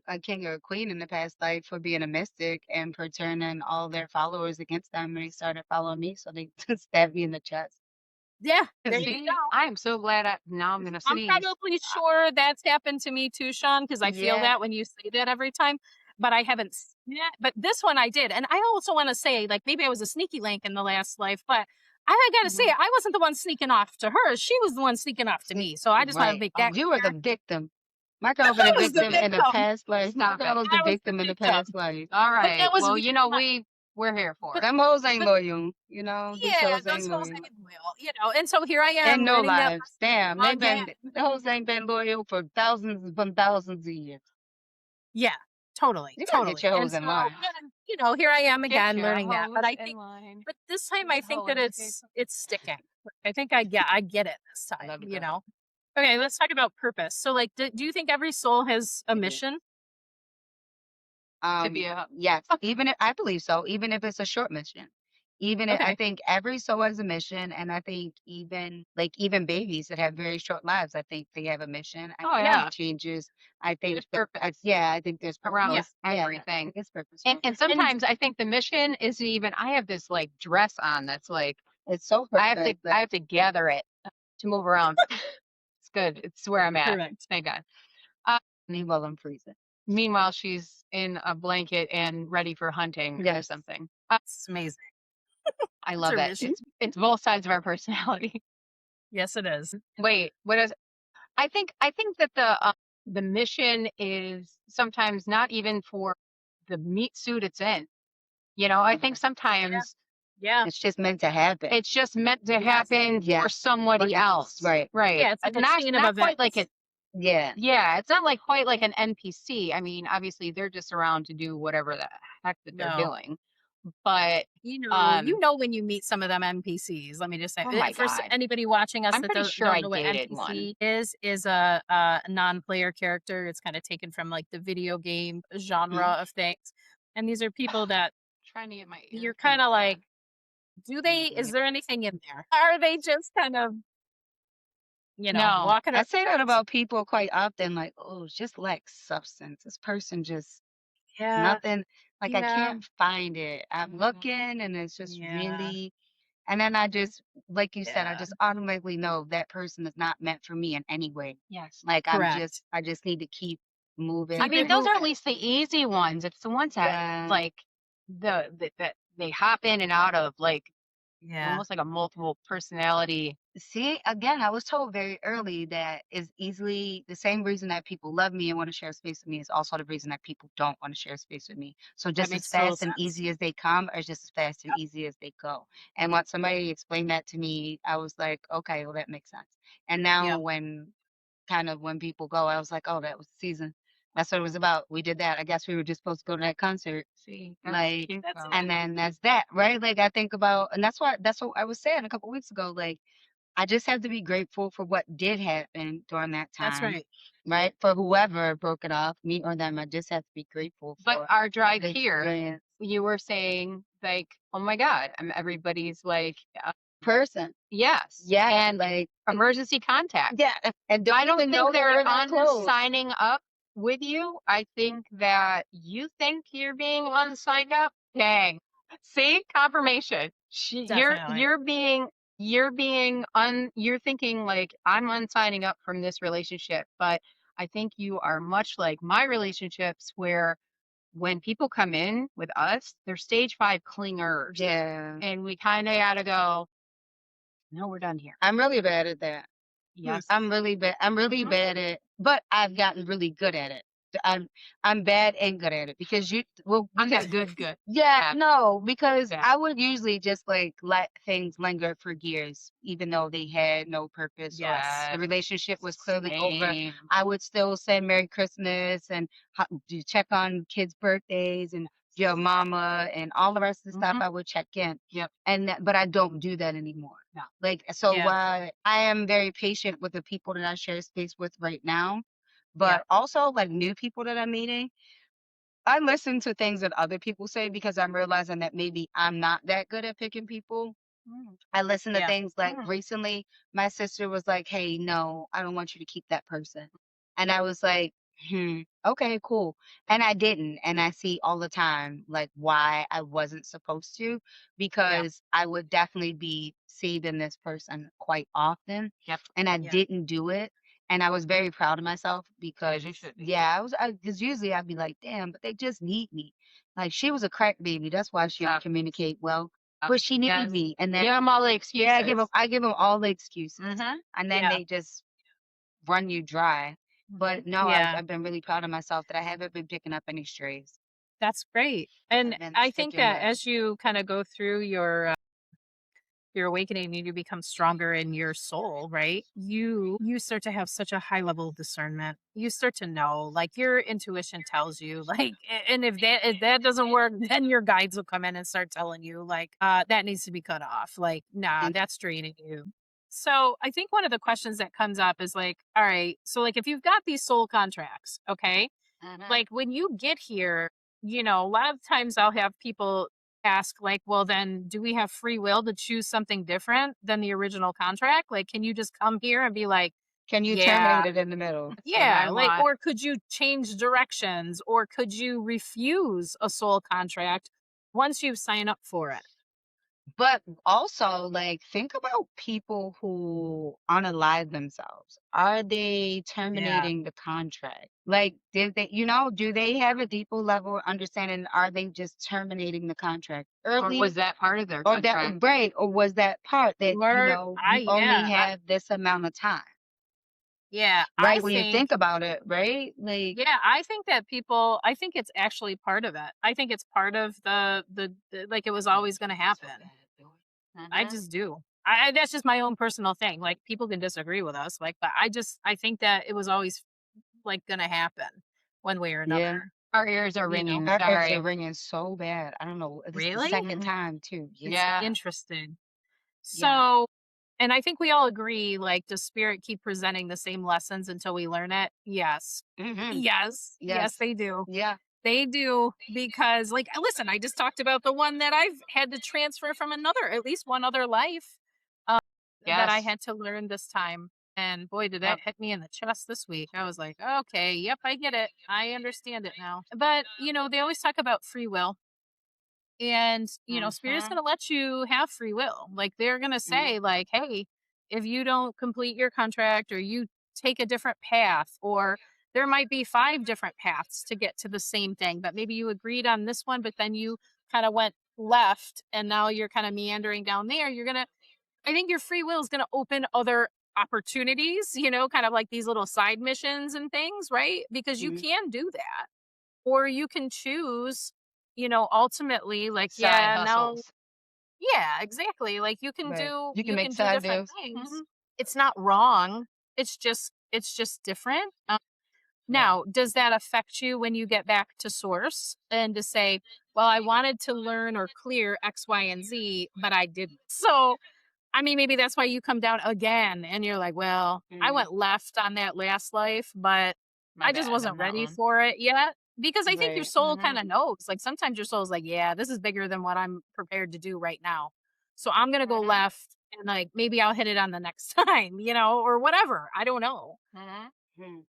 S3: a king or a queen in the past life for being a mystic and for turning all their followers against them. And they started following me, so they stabbed me in the chest.
S1: Yeah, there you
S2: See,
S1: go.
S2: I am so glad now I'm gonna
S1: I'm
S2: sneeze.
S1: probably sure that's happened to me too, Sean, because I feel
S3: Yeah.
S1: that when you say that every time. But I haven't seen it. But this one I did. And I also want to say, like, maybe I was a sneaky link in the last life, but I gotta say,
S2: Mhm.
S1: I wasn't the one sneaking off to her. She was the one sneaking off to me. So I just want to
S3: Right.
S1: make
S3: Oh,
S1: that
S3: you were the
S1: clear.
S3: victim. My girl been
S1: I
S3: a
S1: was the
S3: victim in the
S1: victim.
S3: past life. My
S2: Stop
S3: girl
S2: it.
S3: was the
S1: I was the
S3: victim in the past
S1: victim.
S3: life.
S2: All
S1: But
S2: right.
S1: that was
S2: Well,
S1: really my,
S2: we're here for
S1: but
S2: it.
S3: Them hoes ain't
S1: but
S3: loyal. These
S1: yeah,
S3: hoes
S1: those
S3: ain't
S1: hoes
S3: loyal.
S1: ain't loyal. And so here I
S3: In
S1: am
S3: no
S1: learning that
S3: lives. Damn,
S1: lesson again.
S3: the hoes ain't been loyal for thousands upon thousands of years.
S1: Yeah, totally,
S3: You gotta get
S1: totally.
S3: your
S1: And
S3: hoes
S1: so,
S3: in line.
S1: here I am
S2: Get
S1: again
S2: your
S1: learning that. But
S2: hose
S1: I
S2: in
S1: think,
S2: line.
S1: but this time
S2: Get
S1: I
S2: your
S1: think
S2: hoe
S1: that
S2: in place.
S1: it's sticking. I think I get it this
S2: I
S1: time,
S2: love you, girl.
S1: Okay, let's talk about purpose. So like do you think every soul has a
S3: I do.
S1: mission?
S2: To be a
S3: Yes, even if I believe so, even if it's a short mission. Even if, I
S1: Okay.
S3: think every soul has a mission, and I think even babies that have very short lives, I think they have a mission. I
S2: oh
S3: think
S1: Yeah.
S3: it
S2: yeah,
S3: changes. I think
S2: there's purpose
S3: yeah, I think there's
S1: Yeah.
S2: around
S3: purpose. Yeah, I
S2: everything.
S3: think it's
S2: And
S3: purposeful.
S1: And
S2: sometimes I think the mission isn't even I have this like dress on that's like
S3: It's so perfect.
S2: I have to gather it to move around. It's good. It's where I'm at.
S1: perfect.
S2: Thank God. Uh,
S3: Meanwhile, I'm freezing.
S2: meanwhile, she's in a blanket and ready for hunting or
S3: Yes.
S2: something.
S1: It's amazing.
S2: I
S1: It's
S2: love
S1: her
S2: it.
S1: mission.
S2: It's both sides of our personality.
S1: Yes, it is.
S2: Wait, what is? I think that the mission is sometimes not even for the meat suit it's in. I think
S1: Yeah.
S2: sometimes
S1: Yeah.
S3: It's just meant to happen.
S2: it's just meant to
S1: Yes.
S2: happen for
S3: Yes.
S2: somebody else.
S3: Right.
S2: Right.
S1: Yeah, it's like a
S2: Not
S1: chain of
S2: not quite like
S1: events.
S2: it.
S3: Yeah.
S2: Yeah, it's not like quite like an NPC. I mean, obviously they're just around to do whatever the heck that they're
S1: No.
S2: doing. But
S1: You know when you meet some of them NPCs. Let me just say,
S2: oh my
S1: for
S2: God.
S1: anybody watching us
S2: I'm
S1: that
S2: pretty
S1: don't,
S2: sure I
S1: don't know what
S2: dated one.
S1: NPC is a non-player character. It's kind of taken from like the video game
S3: Mhm.
S1: genre of things. And these are people that
S2: Trying to get my
S1: you're kind
S2: earpiece
S1: of like,
S2: on.
S1: is there anything in there? Are they just kind of,
S2: No.
S1: walking
S3: I
S1: around?
S3: say that about people quite often, like, oh, it's just lacks substance. This person just
S1: Yeah,
S3: nothing, like I
S1: yeah,
S3: can't find it. I'm
S2: Mhm.
S3: looking and it's just
S1: yeah,
S3: really, and then I just, like you said, I
S1: yeah.
S3: just automatically know that person is not meant for me in any way.
S2: Yes.
S3: Like
S1: Correct.
S3: I just need to keep moving.
S2: I
S1: Keep
S2: mean,
S1: it
S2: those are at
S1: moving.
S2: least the easy ones. It's the ones that
S3: Yeah.
S2: like that they hop in and out of like
S1: Yeah.
S2: almost like a multiple personality
S3: See, again, I was told very early that is easily the same reason that people love me and want to share space with me is also the reason that people don't want to share space with me. So
S1: That
S3: just as
S1: makes total
S3: fast and
S1: sense.
S3: easy as they come, or just as fast and
S1: Yep.
S3: easy as they go. And once somebody explained that to me, I was like, okay, well, that makes sense. And now
S1: Yep.
S3: when people go, I was like, oh, that was the season. That's what it was about. We did that. I guess we were just supposed to go to that concert.
S2: See, that's
S3: Like,
S2: cute
S1: That's
S2: though.
S1: it.
S3: and then that's that, right? Like I think about, and that's what I was saying a couple weeks ago. Like I just have to be grateful for what did happen during that
S1: That's
S3: time,
S1: right.
S3: right? For whoever broke it off, me or them, I just have to be grateful
S2: But
S3: for
S2: our drive
S3: the
S2: here,
S3: experience.
S2: you were saying like, oh my God, everybody's like,
S3: Person,
S2: yes,
S3: yeah,
S2: and
S3: like
S2: emergency contact.
S3: yeah, and don't
S2: I don't
S3: even know
S2: think
S3: that
S2: they're
S3: we're that close.
S2: unsigning up with you. I think that you think you're being unsigned up. Dang. See, confirmation.
S1: Definitely.
S2: You're thinking like I'm unsigning up from this relationship, but I think you are much like my relationships where when people come in with us, they're stage 5 clingers.
S3: Yeah,
S2: And we kind of got to go, no, we're done here.
S3: I'm really bad at that.
S1: Hmm.
S2: Yes.
S3: I'm really bad. I'm really
S2: Mhm.
S3: bad at, but I've gotten really good at it. I'm bad and good at it because
S2: I'm
S3: because
S2: that good, good.
S3: yeah,
S2: Yeah.
S3: no, because
S2: Yeah.
S3: I would usually just like let things linger for years, even though they had no purpose or
S1: Yes.
S3: the relationship was clearly over.
S2: Same.
S3: I would still say Merry Christmas and do check on kids' birthdays and your mama and all the rest of the stuff.
S2: Mhm.
S3: I would check in,
S2: Yep.
S3: but I don't do that anymore.
S2: No.
S3: Like so,
S1: Yeah.
S3: while I am very patient with the people that I share space with right now,
S1: Yeah.
S3: but also like new people that I'm meeting. I listen to things that other people say because I'm realizing that maybe I'm not that good at picking people.
S2: Mm.
S3: I listen to
S1: Yeah.
S3: things like
S2: Mm.
S3: recently, my sister was like, "Hey, no, I don't want you to keep that person." And I was like, okay, cool. And I didn't. And I see all the time, like, why I wasn't supposed to,
S1: Yeah.
S3: because I would definitely be saving this person quite often.
S2: Yep.
S3: And I
S1: Yeah.
S3: didn't do it. And I was very proud of myself
S2: As
S3: because,
S2: you should be.
S3: yeah, because usually I'd be like, damn, but they just need me. Like, she was a crack baby. That's why she didn't
S2: Yep.
S3: communicate well,
S2: Yep.
S3: but she needed
S2: Yes.
S3: me. And then,
S2: Give them all the
S3: yeah,
S2: excuses.
S3: I give them all the excuses.
S2: Mm-hmm.
S3: And then
S1: Yeah.
S3: they just run you dry.
S2: Mm-hmm.
S3: But no,
S1: Yeah.
S3: I've been really proud of myself that I haven't been picking up any strays.
S1: That's great. And
S3: I've been
S1: I think
S3: sticking
S1: that
S3: with.
S1: as you kind of go through your awakening and you become stronger in your soul, right? You start to have such a high level of discernment. You start to know, like your intuition tells you, like, and if that doesn't work, then your guides will come in and start telling you, like, that needs to be cut off. Like, nah,
S3: And
S1: that's draining you. So I think one of the questions that comes up is like, all right, so like if you've got these soul contracts, okay,
S3: uh
S1: like when you get here, a lot of times I'll have people ask, like, well, then do we have free will to choose something different than the original contract? Like, can you just come here and be like,
S3: can you
S1: yeah,
S3: terminate it in the middle?
S2: That's what I
S1: yeah, like,
S2: want.
S1: or could you change directions or could you refuse a soul contract once you sign up for it?
S3: But also, like, think about people who unalive themselves. Are they
S1: Yeah.
S3: terminating the contract? Like, did they, do they have a deeper level of understanding? Are they just terminating the contract
S2: Or was
S3: early?
S2: that part of their
S3: Or
S2: contract?
S3: that, right? Or was that part that,
S1: Or
S3: you only
S1: yeah,
S3: have this amount of time?
S1: yeah, I
S3: Right? When you
S1: think
S3: think about it, right? Like,
S1: Yeah, I think that I think it's actually part of it. I think it's part of the like it was always going to
S2: So
S1: happen.
S2: bad at doing.
S1: I
S2: Mm-hmm.
S1: just do. That's just my own personal thing. Like people can disagree with us, like, but I think that it was always like going to happen one way or
S3: yeah.
S1: another.
S2: Our ears are
S1: You
S2: ringing.
S1: know,
S3: Our ears are
S2: Sorry.
S3: ringing so bad. I don't know. This is the
S1: really,
S3: second
S2: Mhm.
S3: time too.
S1: it's
S3: Yeah.
S2: Yeah.
S1: interesting.
S2: Yeah.
S1: So, and I think we all agree. Like, does spirit keep presenting the same lessons until we learn it? Yes,
S3: Hmm.
S1: yes, yes,
S3: Yes.
S1: they do.
S3: Yeah.
S1: They do because, like, listen, I just talked about the one that I've had to transfer from at least one other life, um, that I
S2: Yes.
S1: had to learn this time. And boy, did that
S2: Yep.
S1: hit me in the chest this week. I was like, okay, yep, I get it. I understand it now. But, they always talk about free will. And, spirit's
S2: Mm-hmm.
S1: going to let you have free will. Like, they're going to
S3: Mhm.
S1: say, like, hey, if you don't complete your contract or you take a different path, or there might be five different paths to get to the same thing, but maybe you agreed on this one, but then you kind of went left and now you're kind of meandering down there. You're going to I think your free will is going to open other opportunities, kind of like these little side missions and things, right? Because you
S3: Mhm.
S1: can do that. Or you can choose, ultimately, like,
S3: Side
S1: yeah, now,
S3: hustles.
S1: yeah, exactly. Like
S3: Right. You can
S1: you
S3: make
S1: can do
S3: side
S1: different
S3: deals.
S1: things.
S3: Mhm.
S1: It's not wrong. It's just different.
S3: Yeah.
S1: Now, does that affect you when you get back to source and to say, well, I wanted to learn or clear X, Y, and Z, but I didn't. So, I mean, maybe that's why you come down again and you're like, well, I
S3: Mhm.
S1: went left on that last life, but
S2: My
S1: I just
S2: bad
S1: wasn't
S2: on that
S1: ready
S2: one.
S1: for it yet. Because I think your
S3: Right.
S1: soul kind
S3: Mhm.
S1: of knows. Like sometimes your soul's like, yeah, this is bigger than what I'm prepared to do right now. So I'm going to go
S3: Mhm.
S1: left and like maybe I'll hit it on the next time, or whatever. I don't know.
S2: Mhm.
S3: Mhm.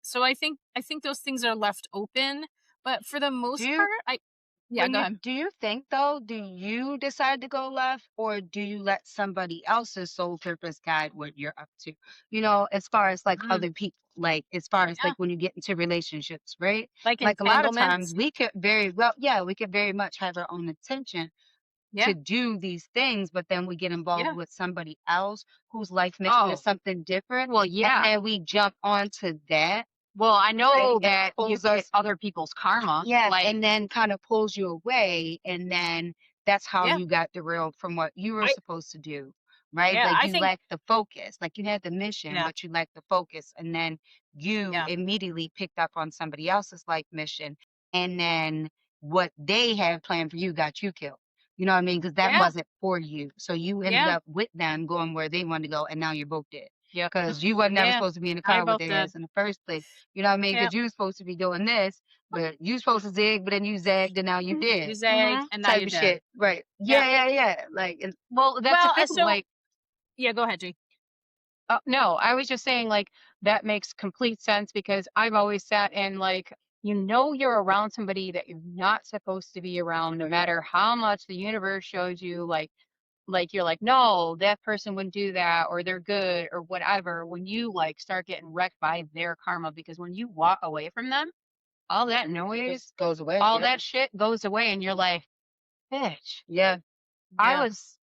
S1: So I think those things are left open, but for the
S3: Do
S1: most
S3: you
S1: part, yeah,
S3: When
S1: go
S3: you
S1: ahead.
S3: do you think though, do you decide to go left or do you let somebody else's soul purpose guide what you're up to? As far as like
S1: Mm,
S3: other people, like as far as
S1: yeah,
S3: like when you get into relationships, right?
S1: like
S3: Like a lot of
S1: entanglements.
S3: times we could very well, yeah, we could very much have our own intention
S1: Yeah,
S3: to do these things, but then we get involved
S1: yeah.
S3: with somebody else whose life mission is
S2: Oh,
S3: something different.
S2: well,
S3: And
S2: yeah.
S3: then we jump onto that,
S2: Well, I
S3: right?
S2: know
S3: And
S2: that you
S3: pulls
S2: get
S3: us.
S2: other people's karma.
S3: Yes,
S2: Like,
S3: and then kind of pulls you away, and then that's how
S1: Yeah.
S3: you got derailed from what you were
S1: I
S3: supposed to do, right?
S1: yeah,
S3: Like
S1: I
S3: you
S1: think
S3: lacked the focus, like you had the mission,
S1: yeah,
S3: but you lacked the focus, and then you
S1: yeah,
S3: immediately picked up on somebody else's life mission, and then what they had planned for you got you killed. You know what I mean? Because that
S1: yeah,
S3: wasn't for you. So you ended
S1: yeah,
S3: up with them going where they wanted to go, and now you're both dead.
S2: yep.
S3: Because you were never
S1: yeah.
S3: supposed to be in the
S1: I
S3: car with
S1: both
S3: their
S1: did.
S3: ass in the first place. You know what I mean?
S1: Yeah.
S3: Because you were supposed to be doing this, but you supposed to zig, but then you zagged and now you
S1: You
S3: did.
S1: zagged
S2: Mhm.
S1: and now
S3: Type
S1: you're
S3: of
S1: dead.
S3: shit. Right.
S1: Yeah.
S3: Yeah, yeah, yeah. Like, and
S2: Well, that's the
S1: Well,
S2: thing.
S1: so
S2: Like,
S1: yeah, go ahead, G.
S2: no, I was just saying, like, that makes complete sense because I've always sat and, like, you're around somebody that you're not supposed to be around, no matter how much the universe shows you, like you're like, no, that person wouldn't do that, or they're good, or whatever. When you like start getting wrecked by their karma, because when you walk away from them, all that
S3: it
S2: noise,
S3: just goes away.
S2: all
S3: Yep.
S2: that shit goes away, and you're like, bitch,
S3: Yeah.
S2: I
S1: Yeah.
S2: was,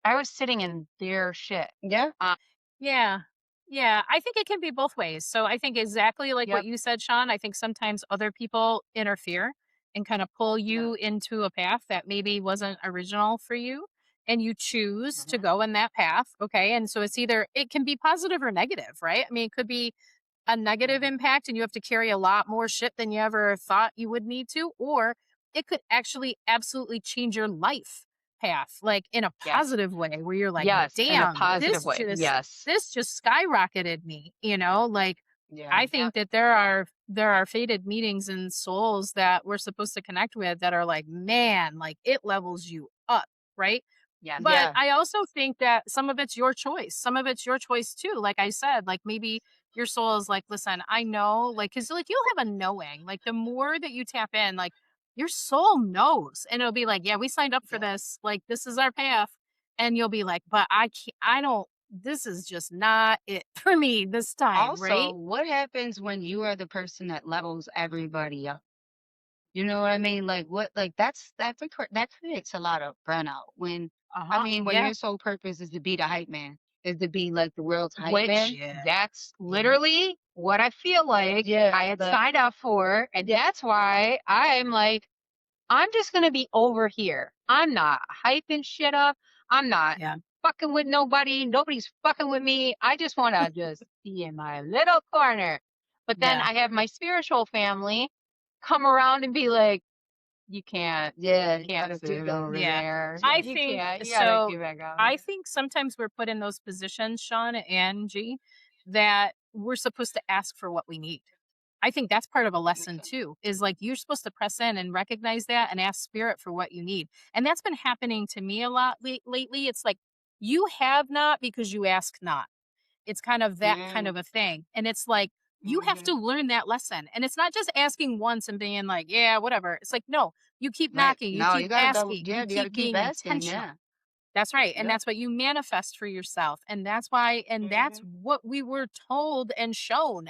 S2: I was sitting in their shit.
S3: Yeah.
S2: Uh,
S1: Yeah. Yeah. I think it can be both ways. So I think exactly like what
S2: yep.
S1: you said, Sean. I think sometimes other people interfere and kind of pull
S3: Yeah.
S1: you into a path that maybe wasn't original for you. And you choose to
S3: Hmm.
S1: go in that path. Okay. And so it can be positive or negative, right? I mean, it could be a negative
S3: Hmm.
S1: impact and you have to carry a lot more shit than you ever thought you would need to, or it could actually absolutely change your life path, like in a
S2: Yes.
S1: positive way where you're like,
S2: Yes. In a
S1: damn,
S2: positive way. Yes.
S1: this just skyrocketed me, like
S3: Yeah.
S1: I
S2: Yep.
S1: think that there are fated meetings and souls that we're supposed to connect with that are like, man, like it levels you up, right?
S2: Yes.
S1: But
S3: Yeah.
S1: I also think that some of it's your choice. Some of it's your choice too. Like I said, like maybe your soul is like, listen, I know, like, cause like you'll have a knowing. Like the more that you tap in, like your soul knows. And it'll be like, yeah, we signed up for
S3: Yeah.
S1: this. Like this is our path. And you'll be like, but I can't, I don't, this is just not it for me this time,
S3: Also,
S1: right?
S3: what happens when you are the person that levels everybody up? You know what I mean? Like what like that creates a lot of burnout when I
S1: Uh-huh.
S3: mean when
S1: Yeah.
S3: your sole purpose is to be the hype man, is to be like the world's hype
S2: Which
S3: man.
S1: Yeah.
S2: that's
S3: Yeah.
S2: literally what I feel like
S3: Yeah.
S2: I had
S3: But
S2: signed up for. And that's why I'm like, I'm just going to be over here. I'm not hyping shit up. I'm not
S1: Yeah.
S2: fucking with nobody. Nobody's fucking with me. I just want to just be in my little corner. But then
S1: Yeah.
S2: I have my spiritual family come around and be like,
S3: yeah,
S2: you
S3: you
S2: can't
S3: gotta do
S2: sit
S3: that.
S2: over
S1: Yeah.
S2: there.
S1: I
S2: You
S1: think
S2: can't, you gotta
S1: so.
S2: get back out
S1: I
S2: here.
S1: think sometimes we're put in those positions, Sean and G, that we're supposed to ask for what we need. I think that's part of a lesson
S3: Okay.
S1: too, is like you're supposed to press in and recognize that and ask spirit for what you need. And that's been happening to me a lot lately. It's like you have not because you ask not. It's kind of that kind
S3: Mm,
S1: of a thing. And it's like, you have
S3: hmm.
S1: to learn that lesson. And it's not just asking once and being like, yeah, whatever. It's like, no, you keep
S3: Right.
S1: knocking, you
S3: No,
S1: keep
S3: you gotta double
S1: asking,
S3: yeah,
S1: you
S3: you gotta
S1: keep
S3: keep
S1: being
S3: asking,
S1: intentional.
S3: yeah.
S1: That's right. And
S3: Yep.
S1: that's what you manifest for yourself. And that's why, and that's
S3: Hmm.
S1: what we were told and shown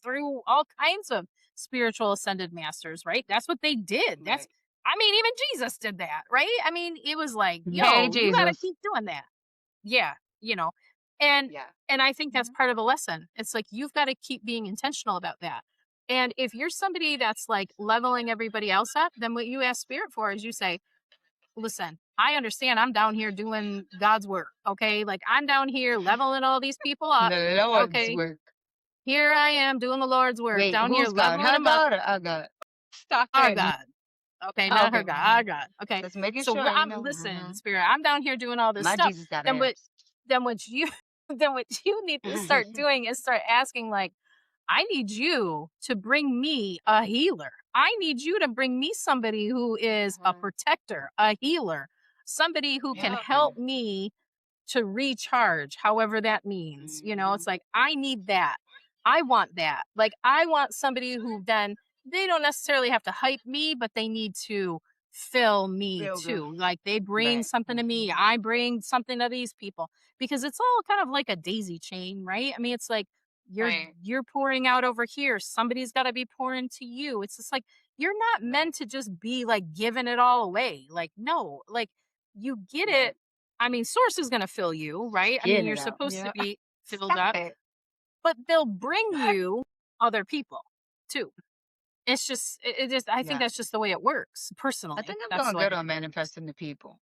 S1: through all kinds of spiritual ascended masters, right? That's what they did.
S3: Right.
S1: I mean, even Jesus did that, right? I mean, it was like,
S2: Hey,
S1: yo, you got to
S2: Jesus.
S1: keep doing that. Yeah. you know. And
S3: Yeah.
S1: and I think that's
S2: Mhm.
S1: part of a lesson. It's like you've got to keep being intentional about that. And if you're somebody that's like leveling everybody else up, then what you ask spirit for is you say, listen, I understand I'm down here doing God's work. Okay. Like I'm down here leveling all these people up.
S3: The Lord's
S1: Okay.
S3: work.
S1: Here I am doing the Lord's work
S3: Wait,
S1: down here
S3: who's God?
S1: leveling
S3: Her
S1: them up.
S3: God or our God?
S2: Stop
S1: Our
S2: it.
S1: God. Okay. Not her
S3: Okay.
S1: God. Our God. Okay.
S3: Just making
S1: So
S3: sure, you
S1: I'm
S3: know.
S1: listen, spirit, I'm down here doing all this
S3: My
S1: stuff.
S3: Jesus got
S1: Then what,
S3: abs.
S1: then what you, then what you need to start doing is start asking like, I need you to bring me a healer. I need you to bring me somebody who is a
S3: Mhm.
S1: protector, a healer, somebody who can
S2: Yeah.
S1: help me to recharge, however that means. It's
S3: Mhm.
S1: like, I need that. I want that. Like, I want somebody who then they don't necessarily have to hype me, but they need to fill me
S3: Feel good.
S1: too. Like, they bring
S3: Right.
S1: something to me.
S3: Mhm.
S1: I bring something to these people because it's all kind of like a daisy chain, right? I mean, it's like, you're
S2: Right.
S1: you're pouring out over here, somebody's got to be pouring to you. It's just like you're not
S3: Right.
S1: meant to just be like giving it all away. Like, no, like you get it.
S3: Right.
S1: I mean, source is gonna fill you, right? I mean,
S3: Getting
S1: you're
S3: it out.
S1: supposed to
S2: Yeah.
S1: be filled
S2: Stop
S1: up,
S2: it.
S1: but they'll bring you other people too. It's just, it just, I think
S3: Yeah.
S1: that's just the way it works.
S3: I
S1: Personally,
S3: think I'm
S1: that's
S3: doing
S1: the way
S3: good
S1: it
S3: on
S1: works.
S3: manifesting the people.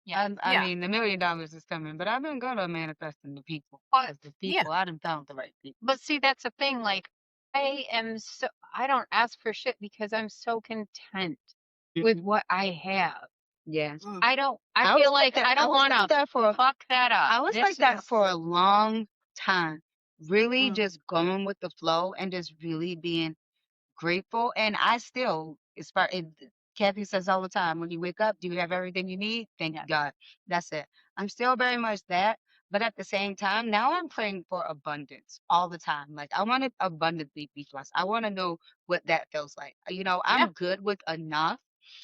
S2: Yeah.
S3: I
S1: Yeah,
S3: mean, the $1 million is coming, but I've been good on manifesting the people.
S2: But
S3: Because the
S1: yeah,
S3: people, I done found the right people.
S2: but see, that's the thing. Like, I don't ask for shit because I'm so content with
S3: Mhm.
S2: what I have.
S3: Yeah.
S1: mm,
S2: I
S3: I was
S2: feel
S3: like
S2: like
S3: that.
S2: I
S3: I
S2: don't
S3: was
S2: want
S3: like
S2: to
S3: that for
S2: fuck that up.
S3: I was
S2: This
S3: like that
S2: is,
S3: for a long time. Really
S1: mm,
S3: just going with the flow and just really being grateful, and I still aspire. Kathy says all the time, when you wake up, do you have everything you need? Thank
S1: yeah,
S3: you, God. That's it. I'm still very much that, but at the same time, now I'm praying for abundance all the time. Like I want to abundantly be blessed. I want to know what that feels like.
S1: yeah,
S3: I'm good with enough.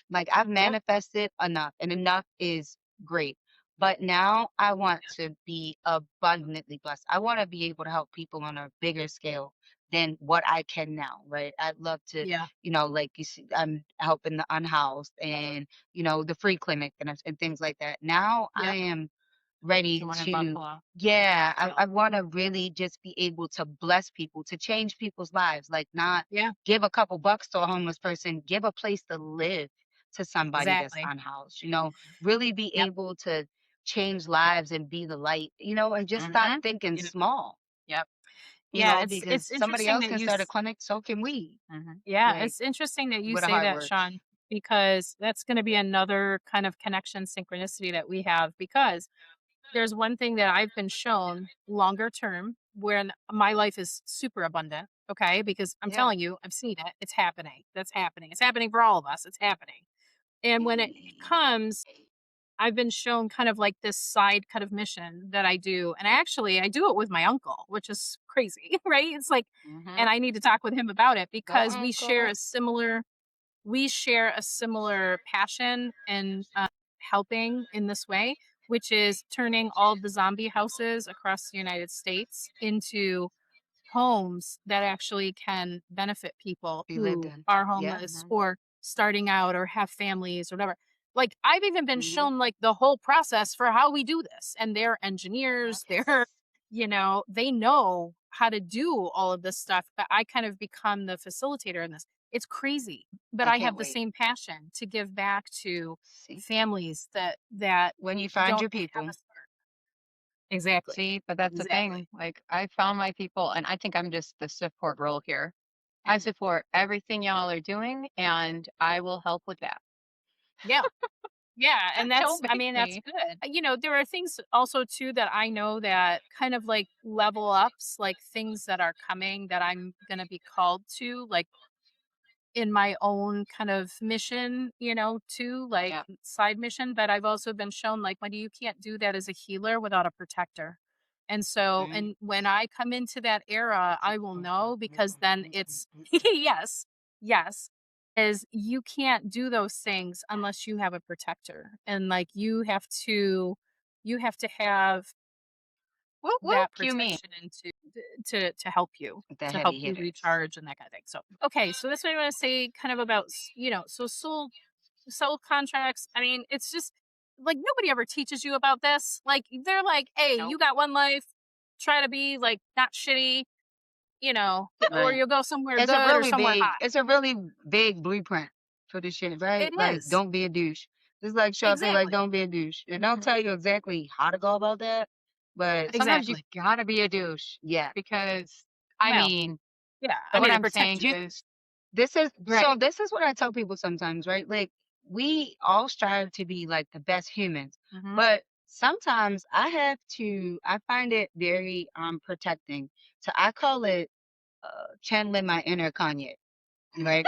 S3: Like I've
S1: yeah,
S3: manifested enough, and enough is great. But now I want to be abundantly blessed. I want to be able to help people on a bigger scale than what I can now, right? I'd love to,
S1: yeah,
S3: like you see, I'm helping the unhoused and, the free clinic and things like that. Now I
S1: yeah.
S3: am
S2: the
S3: ready
S2: one in
S3: to,
S2: Buffalo.
S3: yeah,
S1: Yeah,
S3: I want to really just be able to bless people, to change people's lives, like not
S1: yeah,
S3: give a couple bucks to a homeless person, give a place to live to somebody that's
S1: exactly.
S3: unhoused, really be
S1: Yep,
S3: able to change lives and be the light, and just stop
S2: Mm-hmm.
S3: thinking
S1: you know,
S3: small,
S2: Yep.
S1: yeah.
S3: because
S1: It's
S3: somebody
S1: interesting
S3: else
S1: that
S3: can start a clinic, so can we.
S2: Mm-hmm.
S1: yeah,
S3: Like,
S1: it's interesting that you
S3: with a
S1: say
S3: hard
S1: that,
S3: work.
S1: Sean, because that's going to be another kind of connection synchronicity that we have because there's one thing that I've been shown longer term when my life is super abundant. Okay. Because I'm
S3: Yeah.
S1: telling you, I've seen it. It's happening. That's happening. It's happening for all of us. It's happening. And when it comes, I've been shown kind of like this side kind of mission that I do. And actually, I do it with my uncle, which is crazy, right? It's like,
S2: Mm-hmm.
S1: and I need to talk with him about it
S3: Go,
S1: because
S3: uncle.
S1: we share a similar passion and helping in this way, which is turning all of the zombie houses across the United States into homes that actually can benefit people
S3: Be lived
S1: who
S3: in.
S1: are
S3: Yeah.
S1: homeless or starting out or have families or whatever. Like I've even been
S3: Hmm.
S1: shown like the whole process for how we do this and they're engineers, they're
S3: Yes.
S1: they know how to do all of this stuff, but I kind of become the facilitator in this. It's crazy, but
S3: I
S1: I
S3: can't
S1: have the
S3: wait.
S1: same passion to give back to
S3: See,
S1: families that
S3: when you find
S1: don't
S3: your
S1: have
S3: people.
S1: a start. Exactly.
S2: See, but that's the
S1: Exactly.
S2: thing. Like, I found my people, and I think I'm just the support role here. I
S3: Mm.
S2: support everything y'all are doing, and I will help with that.
S1: Yeah. Yeah, and
S2: Don't
S1: I
S2: make
S1: mean, that's
S2: me.
S1: good. There are things also too that I know that kind of like level ups, like things that are coming that I'm gonna be called to, like in my own kind of mission, too, like
S2: Yeah.
S1: side mission. But I've also been shown like when you can't do that as a healer without a protector. And so,
S3: Mm.
S1: and when I come into that era, I will know because then it's yes, yes, is you can't do those things unless you have a protector. And like you have to have
S2: Whoop whoop.
S1: that
S2: You mean?
S1: protection and to help you
S3: The
S1: to help
S3: heavy
S1: you
S3: hitters.
S1: recharge and that kind of thing. So okay, so that's what I want to say kind of about so soul contracts. I mean, it's just like nobody ever teaches you about this. Like they're like, hey,
S2: Nope.
S1: you got one life, try to be like not shitty, or
S3: Right.
S1: you'll go somewhere good or somewhere hot.
S3: It's a really big blueprint for this shit, right?
S1: It
S3: Like,
S1: is.
S3: don't be a douche. Just like show up there, like,
S1: Exactly.
S3: don't be a douche. And they'll tell you exactly how to go about that. But
S2: Sometimes you
S1: Exactly.
S2: gotta be a douche
S3: yeah,
S2: because, I
S1: Well,
S2: mean,
S1: yeah. I
S2: what
S1: mean to
S2: I'm
S1: protect
S2: saying
S1: you.
S2: is,
S3: this is
S2: right.
S3: so. This is what I tell people sometimes, right? Like, we all strive to be like the best humans,
S1: Mhm.
S3: but sometimes I find it very protecting. So I call it channeling my inner Kanye, right?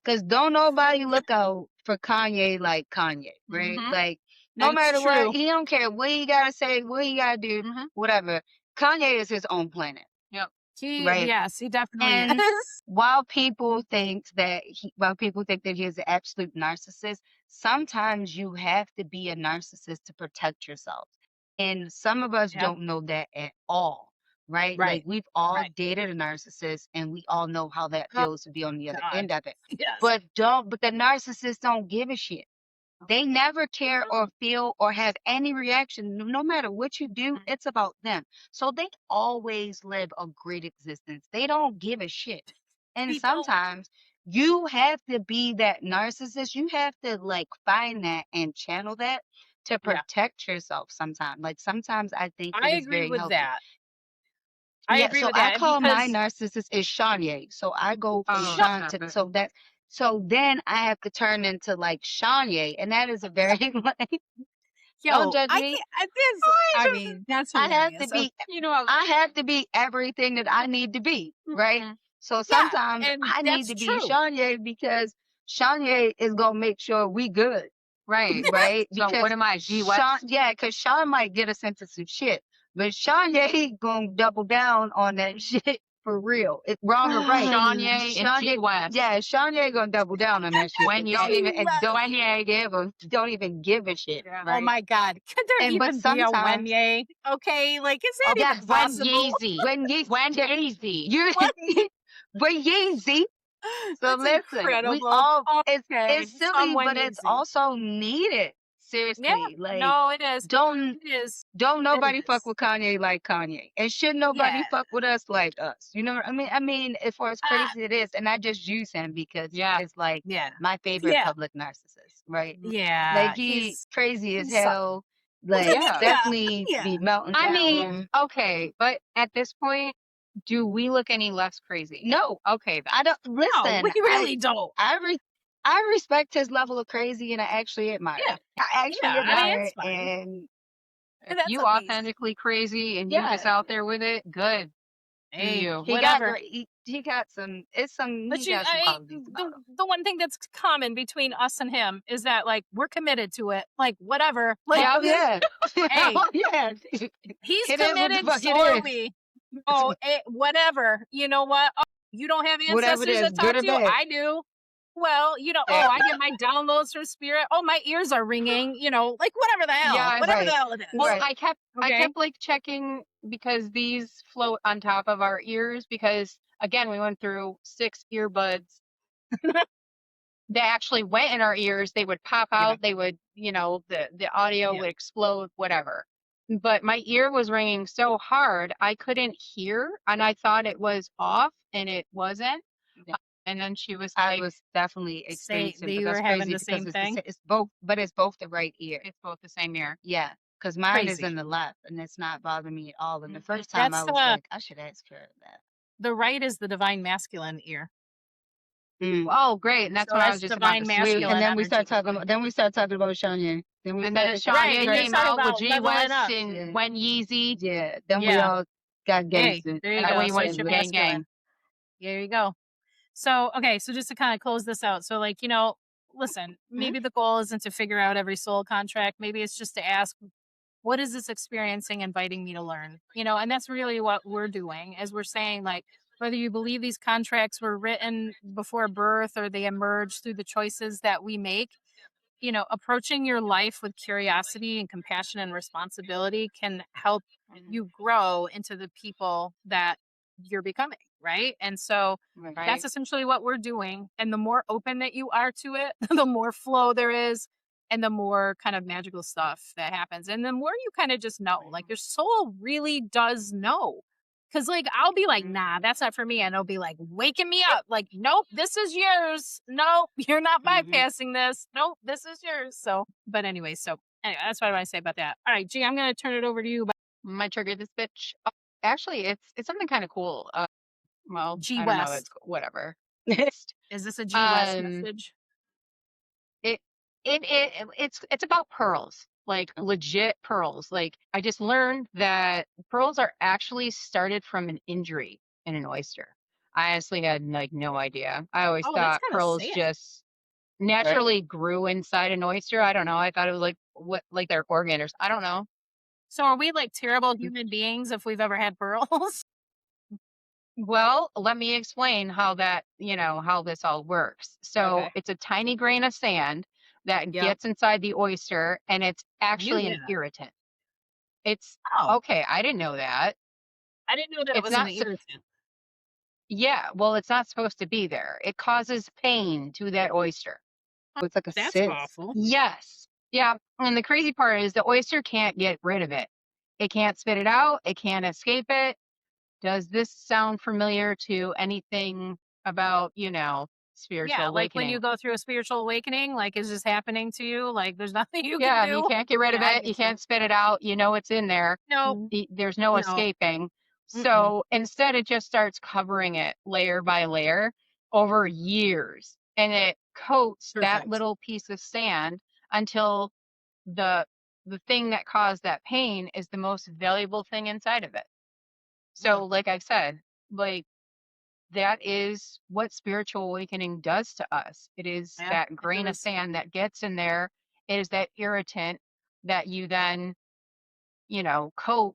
S3: Because don't nobody look out for Kanye like Kanye, right?
S1: Mhm.
S3: Like, no
S1: It's
S3: matter what,
S1: true.
S3: he don't care what he gotta say, what he gotta do,
S1: Mhm.
S3: whatever. Kanye is his own planet,
S2: Yep.
S3: right?
S1: Yes, he definitely
S3: And
S1: is.
S3: while people think that he's an absolute narcissist, sometimes you have to be a narcissist to protect yourself. And some of us
S1: Yeah.
S3: don't know that at all, right? Like,
S1: Right.
S3: we've all
S1: Right.
S3: dated a narcissist and we all know how that
S1: Oh
S3: feels to be on the other
S1: God.
S3: end of it.
S1: Yes.
S3: But the narcissists don't give a shit. They never care
S1: Mhm.
S3: or feel or have any reaction. No matter what you do, it's about them. So they always live a great existence. They don't give a shit. And
S1: He don't.
S3: sometimes you have to be that narcissist. You have to like find that and channel that to
S1: Yeah.
S3: protect yourself sometimes. Like, sometimes I think
S1: I
S3: it is
S1: agree
S3: very
S1: with
S3: healthy.
S1: that. I
S3: Yeah,
S1: agree
S3: so
S1: with
S3: I
S1: that
S3: call my
S1: because
S3: narcissist is Shanye. So I go from
S2: Oh,
S1: Sha
S3: Sean
S2: stop
S3: to
S2: it.
S3: so then I have to turn into like Shanye, and that is a very like, don't
S1: yo,
S3: judge
S1: I
S3: me.
S1: can't I mean, that's
S3: I have to
S1: hilarious.
S3: be
S2: You know,
S3: I have to be everything that I need to be, right?
S2: mhm.
S3: So
S1: Yeah,
S3: sometimes
S1: and
S3: I need
S1: that's
S3: to be
S1: true.
S3: Shanye because Shanye is gonna make sure we good,
S2: Right.
S3: right?
S2: So what
S3: Because
S2: am I, G West?
S3: Because Sean might get us into some shit, but Shanye gonna double down on that shit for real. It's wrong or right.
S2: Shanye and G West.
S3: Yeah, Shanye gonna double down on that shit.
S2: When
S3: Don't
S2: you,
S3: even and
S1: Yes.
S3: don't even give a shit,
S2: yeah.
S1: Oh
S3: right?
S1: my God. Could there
S3: And but
S1: even be a
S3: sometimes
S1: Wenye? Okay, like is that
S3: yeah,
S1: even
S2: When
S1: possible?
S2: Yeezy.
S3: when you
S2: When Yeezy.
S3: you
S1: What?
S3: but Yeezy. So
S1: That's
S3: listen, we
S1: incredible.
S3: all
S1: Okay,
S3: it's
S1: some
S3: silly, but it's
S1: Wenyezy.
S3: also needed.
S1: Yeah,
S3: Seriously, like
S1: no, it is.
S3: don't
S1: It is.
S3: don't
S1: It
S3: nobody fuck
S1: is.
S3: with Kanye like Kanye, and should nobody
S1: Yeah.
S3: fuck with us like us. You know what I mean? I mean, as far as
S1: Uh,
S3: crazy it is, and I just use him because he
S2: Yeah.
S3: is like
S1: yeah.
S3: my favorite
S1: Yeah.
S3: public narcissist, right? Like,
S1: Yeah.
S3: he crazy as
S1: He's something.
S3: hell. Like,
S2: Yeah.
S1: Yeah.
S3: definitely
S1: Yeah.
S3: be melting
S2: I mean,
S3: down.
S2: okay, but at this point, do we look any less crazy?
S3: No,
S2: Okay, then.
S3: I don't
S1: No, we
S3: listen.
S1: really don't.
S3: I re, I respect his level of crazy, and I actually admire
S1: Yeah.
S3: it. I actually
S1: Yeah. I mean,
S3: admire
S1: it's
S3: it,
S1: fine.
S3: and
S2: If
S1: That's
S2: you
S1: amazing.
S2: authentically crazy and you
S3: yeah,
S2: just out there with it, good. Do
S1: Hey,
S2: you?
S3: he got
S1: whatever.
S3: great. He got some.
S1: But
S3: He got some qualities about him.
S1: the one thing that's common between us and him is that like we're committed to it. Like whatever. Like
S3: Hell yeah,
S1: hey,
S3: hell yeah.
S1: he's
S3: It is what the
S1: committed,
S3: fuck
S1: so
S3: it
S1: are
S3: is.
S1: we. Oh, whatever. You know what? Oh, you don't have
S3: Whatever it
S1: ancestors
S3: is,
S1: that
S3: good
S1: talk
S3: or
S1: to you?
S3: bad.
S1: I do. Well,
S3: Yeah,
S1: I get my downloads from spirit. Oh, my ears are ringing, like whatever the hell.
S2: Yeah.
S1: Whatever the
S3: right,
S1: hell it
S2: Well,
S1: is.
S3: right.
S2: I
S1: Okay.
S2: kept like checking because these float on top of our ears because again, we went through 6 earbuds that actually went in our ears. They would pop
S3: Yeah,
S2: out, they would, the audio
S1: Yeah.
S2: would explode, whatever. But my ear was ringing so hard, I couldn't hear and I thought it was off and it wasn't.
S3: yeah.
S2: And then she was
S3: I
S2: like,
S3: was definitely
S1: Say
S3: experiencing,
S1: that
S3: but
S1: you were
S3: that's
S1: having
S3: crazy
S1: the
S3: because
S1: same thing.
S3: it's both, but it's both the right ear.
S2: it's both the same ear.
S3: Yeah, because mine is
S1: Crazy.
S3: in the left, and it's not bothering me at all. And the
S2: Mhm.
S3: first time I
S1: That's
S3: was like, I should ask her that.
S1: the right is the divine masculine ear.
S3: Mm.
S2: Oh, great. And that's
S1: So
S2: what I was
S1: that's
S2: just about
S1: divine
S2: to
S3: We
S2: say.
S3: and
S1: masculine
S3: then we start
S1: energy.
S3: talking. Then we start talking about Shania. Then we
S2: And then
S3: started.
S1: Right.
S2: Shania
S1: And you
S2: came
S1: talk
S2: out with
S1: about
S2: G
S1: leveling
S2: West
S1: up.
S2: and
S3: Yeah,
S2: When Yeezy.
S3: yeah. Then we
S1: Yeah.
S3: all got
S1: Hey,
S3: gangster.
S1: there you
S3: I
S2: That
S1: go.
S2: way you
S3: can't
S1: So
S2: went
S3: say
S1: it's
S3: it,
S1: your
S3: but
S2: gang
S1: masculine.
S2: gang.
S1: There you go. So, okay. So just to kind of close this out. So like, listen,
S3: Mhm.
S1: maybe the goal isn't to figure out every soul contract. Maybe it's just to ask, what is this experiencing inviting me to learn? And that's really what we're doing as we're saying, like, whether you believe these contracts were written before birth or they emerge through the choices that we make, approaching your life with curiosity and compassion and responsibility can help
S2: Mhm.
S1: you grow into the people that you're becoming. Right. And so
S3: right.
S2: Right.
S1: that's essentially what we're doing. And the more open that you are to it, the more flow there is, and the more kind of magical stuff that happens. And the more you kind of just know, like your soul really does know. Cause like I'll be like,
S3: Mhm.
S1: nah, that's not for me. And it'll be like waking me up, like, nope, this is yours. Nope, you're not
S3: Mhm.
S1: bypassing this. Nope, this is yours. So, but anyway, so anyway, that's what I want to say about that. All right, G, I'm gonna turn it over to you.
S2: Might trigger this bitch. Actually, it's something kind of cool. Well,
S1: G
S2: I don't know.
S1: West.
S2: It's whatever.
S1: Is this a G West
S2: um,
S1: message?
S2: it it's about pearls, like legit pearls. Like I just learned that pearls are actually started from an injury in an oyster. I honestly had like no idea. I always
S1: Oh, that's
S2: thought
S1: kind of
S2: pearls
S1: sad.
S2: just naturally grew inside an oyster. I don't know. I thought it was like what like their organ or I don't know.
S1: So are we like terrible human beings if we've ever had pearls?
S2: Well, let me explain how that, how this all works. So
S1: Okay.
S2: it's a tiny grain of sand that
S1: Yep.
S2: gets inside the oyster and it's
S1: I knew
S2: actually an
S1: that.
S2: irritant. It's
S1: Oh,
S2: okay. I didn't know that.
S1: I didn't know that it
S2: It's
S1: was an
S2: not,
S1: irritant.
S2: yeah, well, it's not supposed to be there. It causes pain to that oyster.
S3: It's like a
S1: That's
S3: cyst.
S1: awful.
S2: Yes. Yeah. And the crazy part is the oyster can't get rid of it. It can't spit it out. It can't escape it. Does this sound familiar to anything about, spiritual
S1: Yeah, like when you
S2: awakening?
S1: go through a spiritual awakening, like is this happening to you? Like there's nothing you can
S2: Yeah, you
S1: do.
S2: can't get rid of
S1: Yeah, I
S2: it. You
S1: get you.
S2: can't spit it out. You know it's in there.
S1: No,
S2: There's no
S1: no.
S2: escaping.
S1: Mm-mm.
S2: So instead, it just starts covering it layer by layer over years, and it coats that
S1: Perfect.
S2: little piece of sand until the the thing that caused that pain is the most valuable thing inside of it.
S1: Mm.
S2: So, like I said, like that is what spiritual awakening does to us. It is
S1: Yeah,
S2: that
S1: it
S2: grain of
S1: does.
S2: sand that gets in there. It is that irritant that you then, coat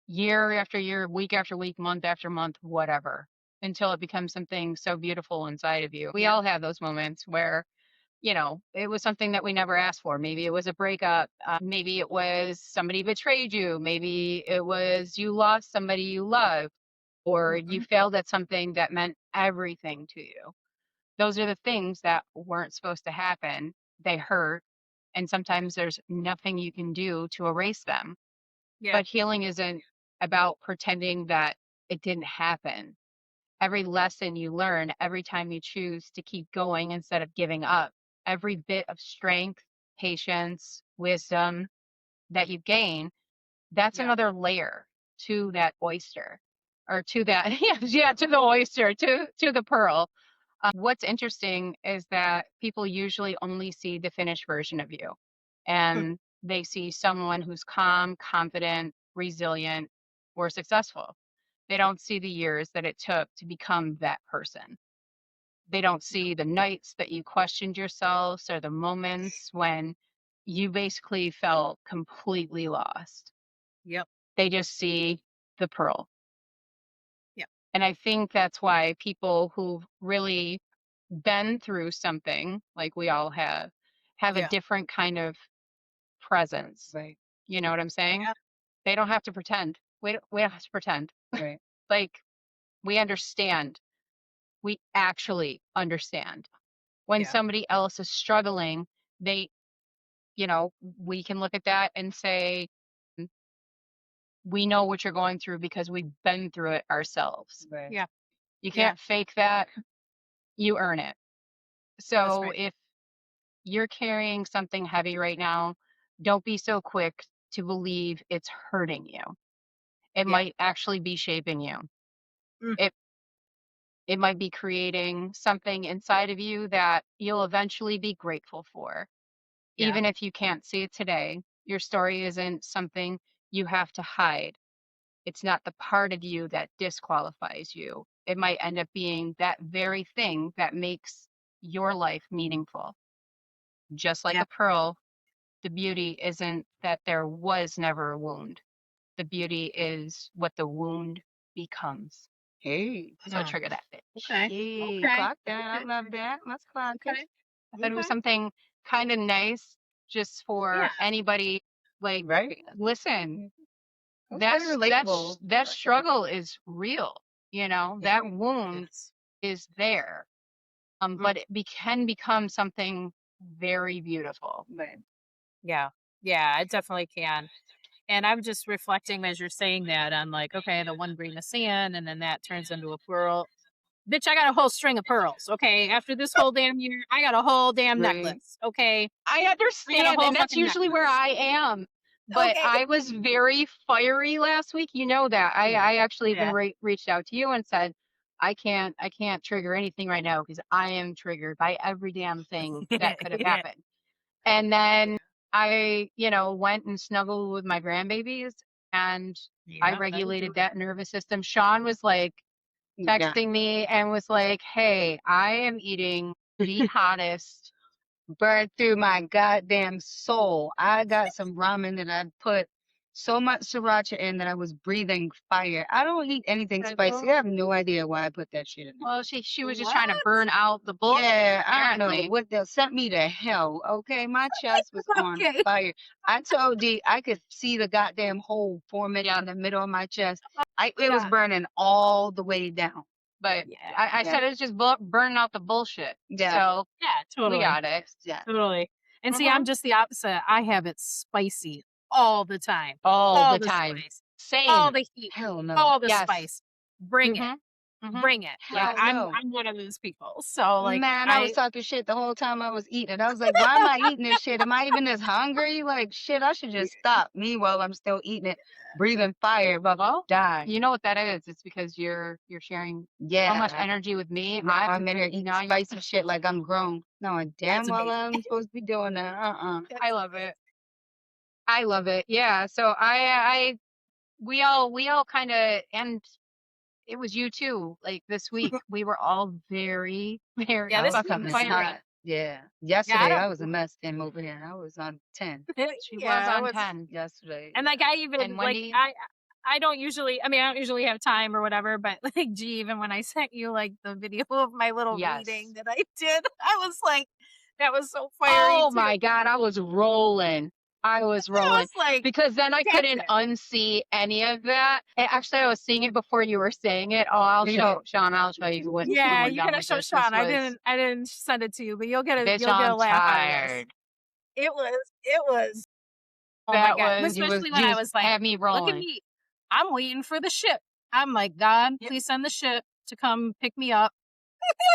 S2: year after year, week after week, month after month, whatever, until it becomes something so beautiful inside of you. We
S1: Yeah.
S2: all have those moments where, it was something that we never asked for. Maybe it was a breakup. Maybe it was somebody betrayed you. Maybe it was you lost somebody you love, or you
S1: Hmm.
S2: failed at something that meant everything to you. Those are the things that weren't supposed to happen. They hurt. And sometimes there's nothing you can do to erase them.
S1: Yeah.
S2: But healing isn't about pretending that it didn't happen. Every lesson you learn, every time you choose to keep going instead of giving up, every bit of strength, patience, wisdom that you gain, that's
S1: Yeah.
S2: another layer to that oyster or to that, yeah, to the oyster, to the pearl. What's interesting is that people usually only see the finished version of you,
S1: Hmm.
S2: and they see someone who's calm, confident, resilient, or successful. They don't see the years that it took to become that person. They don't
S1: No.
S2: see the nights that you questioned yourselves or the moments when you basically felt completely lost.
S1: Yep.
S2: They just see the pearl.
S1: Yep.
S2: And I think that's why people who've really been through something like we all have a
S1: Yeah.
S2: different kind of presence.
S3: Right.
S2: You know what I'm saying?
S1: Yeah.
S2: They don't have to pretend. We don't have to pretend.
S3: Right.
S2: Like we understand. We actually understand. When
S1: Yeah.
S2: somebody else is struggling, they, we can look at that and say, "Mm, we know what you're going through because we've been through it ourselves.
S3: Right.
S1: Yeah.
S2: You
S1: Yeah.
S2: can't fake that. You earn it.
S1: That's
S2: So
S1: right.
S2: if you're carrying something heavy right now, don't be so quick to believe it's hurting you. It
S1: Yeah.
S2: might actually be shaping you.
S1: Mm.
S2: It it might be creating something inside of you that you'll eventually be grateful for.
S1: Yeah.
S2: Even if you can't see it today, your story isn't something you have to hide. It's not the part of you that disqualifies you. It might end up being that very thing that makes your life meaningful. Just like
S1: Yeah.
S2: a pearl, the beauty isn't that there was never a wound. The beauty is what the wound becomes.
S3: Hey.
S2: So
S1: Oh,
S2: trigger that bitch.
S1: okay.
S3: Hey.
S1: Okay.
S3: Clock that. I
S1: Okay.
S3: love that. Let's clock it.
S1: Okay.
S2: I thought it was
S1: Okay.
S2: something kind of nice just
S1: Yeah.
S2: for anybody like
S3: Right.
S2: listen,
S3: Mhm. That's very relatable.
S2: that struggle is real,
S1: Yeah.
S2: that
S1: It
S2: wound
S1: is.
S2: is there.
S1: Mm.
S2: But it can become something very beautiful. But
S1: Yeah. Yeah, it definitely can. And I'm just reflecting as you're saying that on like, okay, the one grain of sand, and then that turns into a pearl. Bitch, I got a whole string of pearls. Okay. After this whole damn year, I got a whole damn
S3: Right.
S1: necklace. Okay.
S2: I
S1: I got a
S2: understand,
S1: whole
S2: and that's
S1: fucking
S2: usually where
S1: necklace.
S2: I am. But
S1: Okay.
S2: I was very fiery last week. You know that. I actually even
S1: Yeah.
S2: reached out to you and said, I can't trigger anything right now because I am triggered by every damn thing that could have
S1: Yeah.
S2: happened. And then I, went and snuggled with my grandbabies and I
S1: Yeah. That'll do
S2: regulated
S1: it.
S2: that nervous system. Sean was like
S3: Yeah.
S2: texting me and was like, "Hey, I am eating the hottest burned through my goddamn soul. I got some ramen that I put so much sriracha in that I was breathing fire. I don't eat anything spicy. I have no idea why I put that shit in there. well, she was just
S1: What?
S2: trying to burn out the bullshit,
S3: Yeah, I don't know
S2: apparently."
S3: what they sent me to hell. Okay, my chest was on
S1: Okay.
S3: fire. I told D I could see the goddamn hole forming in the middle of my chest. It was
S1: Yeah.
S3: burning all the way down.
S2: But
S1: Yeah.
S2: I
S3: Yeah,
S2: said it's just burning out the bullshit.
S3: yeah,
S2: So
S1: Yeah.
S2: we
S1: Totally.
S2: got it.
S3: yeah.
S1: Totally. And see,
S2: Hmm.
S1: I'm just the opposite. I have it spicy all the time.
S2: All
S1: All
S2: the
S1: the
S2: time.
S1: spice, all
S2: Same.
S1: the heat,
S3: Hell no.
S1: all the
S2: Yes.
S1: spice. Bring it.
S2: Hmm. Hmm.
S1: Bring it. Like
S3: Hell
S2: Yes.
S3: no.
S1: I'm one of those people. So like
S3: Man, I was
S1: I
S3: talking shit the whole time I was eating. I was like, why am I eating this shit? Am I even this hungry? Like, shit, I should just stop. Meanwhile, I'm still eating it, breathing fire, but
S2: Well,
S3: die.
S2: you know what that is? It's because you're sharing so much
S3: Yeah.
S2: energy with me.
S3: Now I'm in here eating
S2: Now you
S3: spicy shit like I'm grown. No,
S1: that's
S3: damn well
S1: amazing.
S3: I'm supposed to be doing that.
S2: I
S1: That's
S2: love it. I love it. Yeah. So we all kind of, and it was you too. Like this week, we were all very, very
S1: yeah,
S3: I
S1: this
S3: was
S1: week
S2: fucking
S3: coming
S1: was
S2: fiery.
S3: hot. Yeah.
S1: yeah, I
S3: Yesterday I
S1: don't
S3: was a mess Tim over here. I was on 10
S2: She was
S1: yeah, it
S2: on
S1: was
S2: 10.
S3: yesterday.
S1: and like I even
S2: And
S1: like
S2: Wendy,
S1: I don't usually I mean I don't usually have time or whatever, but like gee, even when I sent you like the video of my little reading
S2: yes.
S1: that I did, I was like that was so fiery
S2: Oh
S1: too.
S2: my God, I was rolling. I was
S1: I
S2: rolling
S1: was like,
S2: because then I
S1: that's
S2: couldn't
S1: it.
S2: unsee any of that. And actually, I was seeing it before you were saying it. Oh, I'll
S3: You
S2: show
S3: know,
S2: Sean. I'll show you what's
S1: Yeah,
S2: going
S1: you
S2: down
S1: gotta
S2: with
S1: show
S2: this. This
S1: Sean.
S2: was,
S1: I didn't send it to you, but
S2: bitch,
S1: you'll get a
S2: I'm
S1: laugh out of this.
S2: tired.
S1: It was oh my
S2: That
S1: god.
S2: was,
S3: you was
S1: Especially when
S3: you
S1: I
S3: was
S1: was like,
S2: had me
S1: look at
S2: rolling.
S1: me. I'm waiting for the ship. I'm like, God,
S2: Yep.
S1: please send the ship to come pick me up.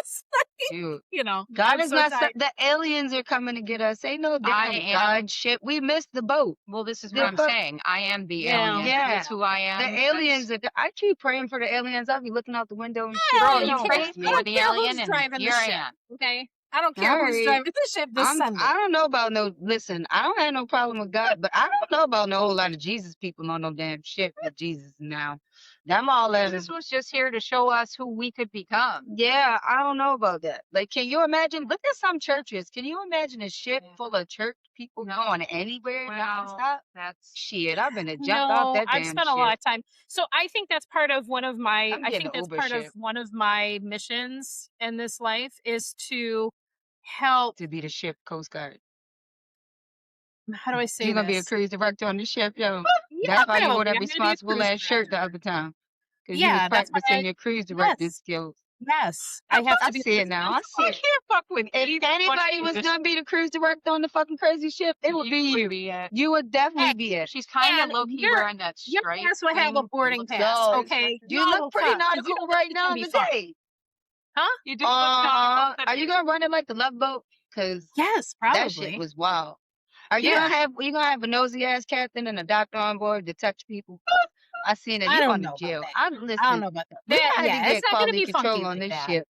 S1: It's like,
S3: dude.
S1: you know,
S3: God
S1: I'm
S3: is
S1: so
S3: not
S1: tired.
S3: the aliens are coming to get us. Ain't no
S2: I
S3: damn
S2: am,
S3: God shit. We missed the boat.
S2: well, this is what
S3: The
S2: I'm
S3: fuck
S2: saying. I am the
S1: Yeah.
S2: alien.
S3: yeah.
S2: That's who I
S3: The
S2: am.
S3: aliens are I keep praying for the aliens. I'll be looking out the window and shit.
S1: Hell
S2: Girl,
S3: They
S2: you
S1: yeah.
S3: don't
S2: prayed
S3: miss
S1: I
S2: for
S3: me.
S1: don't
S2: the
S1: care
S2: alien,
S1: who's
S2: and
S1: driving the
S2: here I
S1: ship.
S2: am.
S1: Okay. I don't
S3: All
S1: care who's
S3: right.
S1: driving the ship. Just send it.
S3: I don't know about no listen, I don't have no problem with God, but I don't know about no whole lot of Jesus people on no damn shit with Jesus now. Them all that
S2: Jesus
S3: is
S2: was just here to show us who we could become.
S3: yeah, I don't know about that. Like, can you imagine? Look at some churches. Can you imagine a ship full of church people going anywhere
S2: Well,
S3: nonstop?
S2: that's
S3: Shit, I've been to jump off
S1: No,
S3: that
S1: I've
S3: damn
S1: spent a lot
S3: ship.
S1: of time. So I think that's part of one of my
S3: I'm
S1: I
S3: getting
S1: think
S3: an
S1: that's
S3: Uber
S1: part of
S3: ship
S1: one of my missions in this life is to help
S3: to be the ship Coast Guard.
S1: how do I say
S3: You're gonna be a
S1: this?
S3: cruise director on the ship, yo.
S1: Yeah,
S3: That's why you wore
S1: probably.
S3: that
S1: I'm gonna be a
S3: responsible
S1: cruise
S3: ass shirt
S1: director.
S3: the other time, because you was
S1: Yeah, that's why
S3: practicing your cruise directing
S1: yes.
S3: skills.
S1: Yes. I have
S3: I
S1: to be
S3: see it now. I see
S1: responsible.
S2: I
S3: it.
S2: can't fuck with
S3: If
S2: anyone
S3: anybody
S2: who
S3: was
S2: just
S3: gonna be the cruise director on the fucking crazy ship, it would be
S2: you would
S3: you.
S2: be it.
S3: You would
S1: Hey,
S3: definitely be it.
S2: She's kind of
S1: and
S2: low key wearing that
S1: your
S2: stripe
S1: ass will have a
S2: thing.
S1: boarding
S2: Looks like a
S1: pass,
S3: So
S2: cruise
S1: okay?
S2: director.
S3: you look
S1: No,
S3: pretty
S1: come, because you
S3: nautical
S1: know this
S3: right
S1: is
S3: now
S1: gonna
S3: in
S1: be
S3: the
S1: fun.
S3: day.
S1: Huh?
S2: You do look nautical
S3: Are you
S2: today.
S3: gonna run it like the Love Boat? Cause
S1: Yes,
S3: that shit
S1: probably.
S3: was wild. Are you
S1: Yeah.
S3: gonna have a nosy ass captain and a doctor on board to touch people? I seen it.
S1: I
S3: You
S1: don't
S3: going to
S1: know about
S3: jail?
S1: that.
S3: I
S1: I don't
S3: listen.
S1: know about that.
S3: We
S1: That
S3: had to
S1: yeah, it's
S3: get
S1: not gonna
S3: quality
S1: be
S3: control
S1: funky
S3: on
S1: like
S3: this
S1: that.
S3: ship.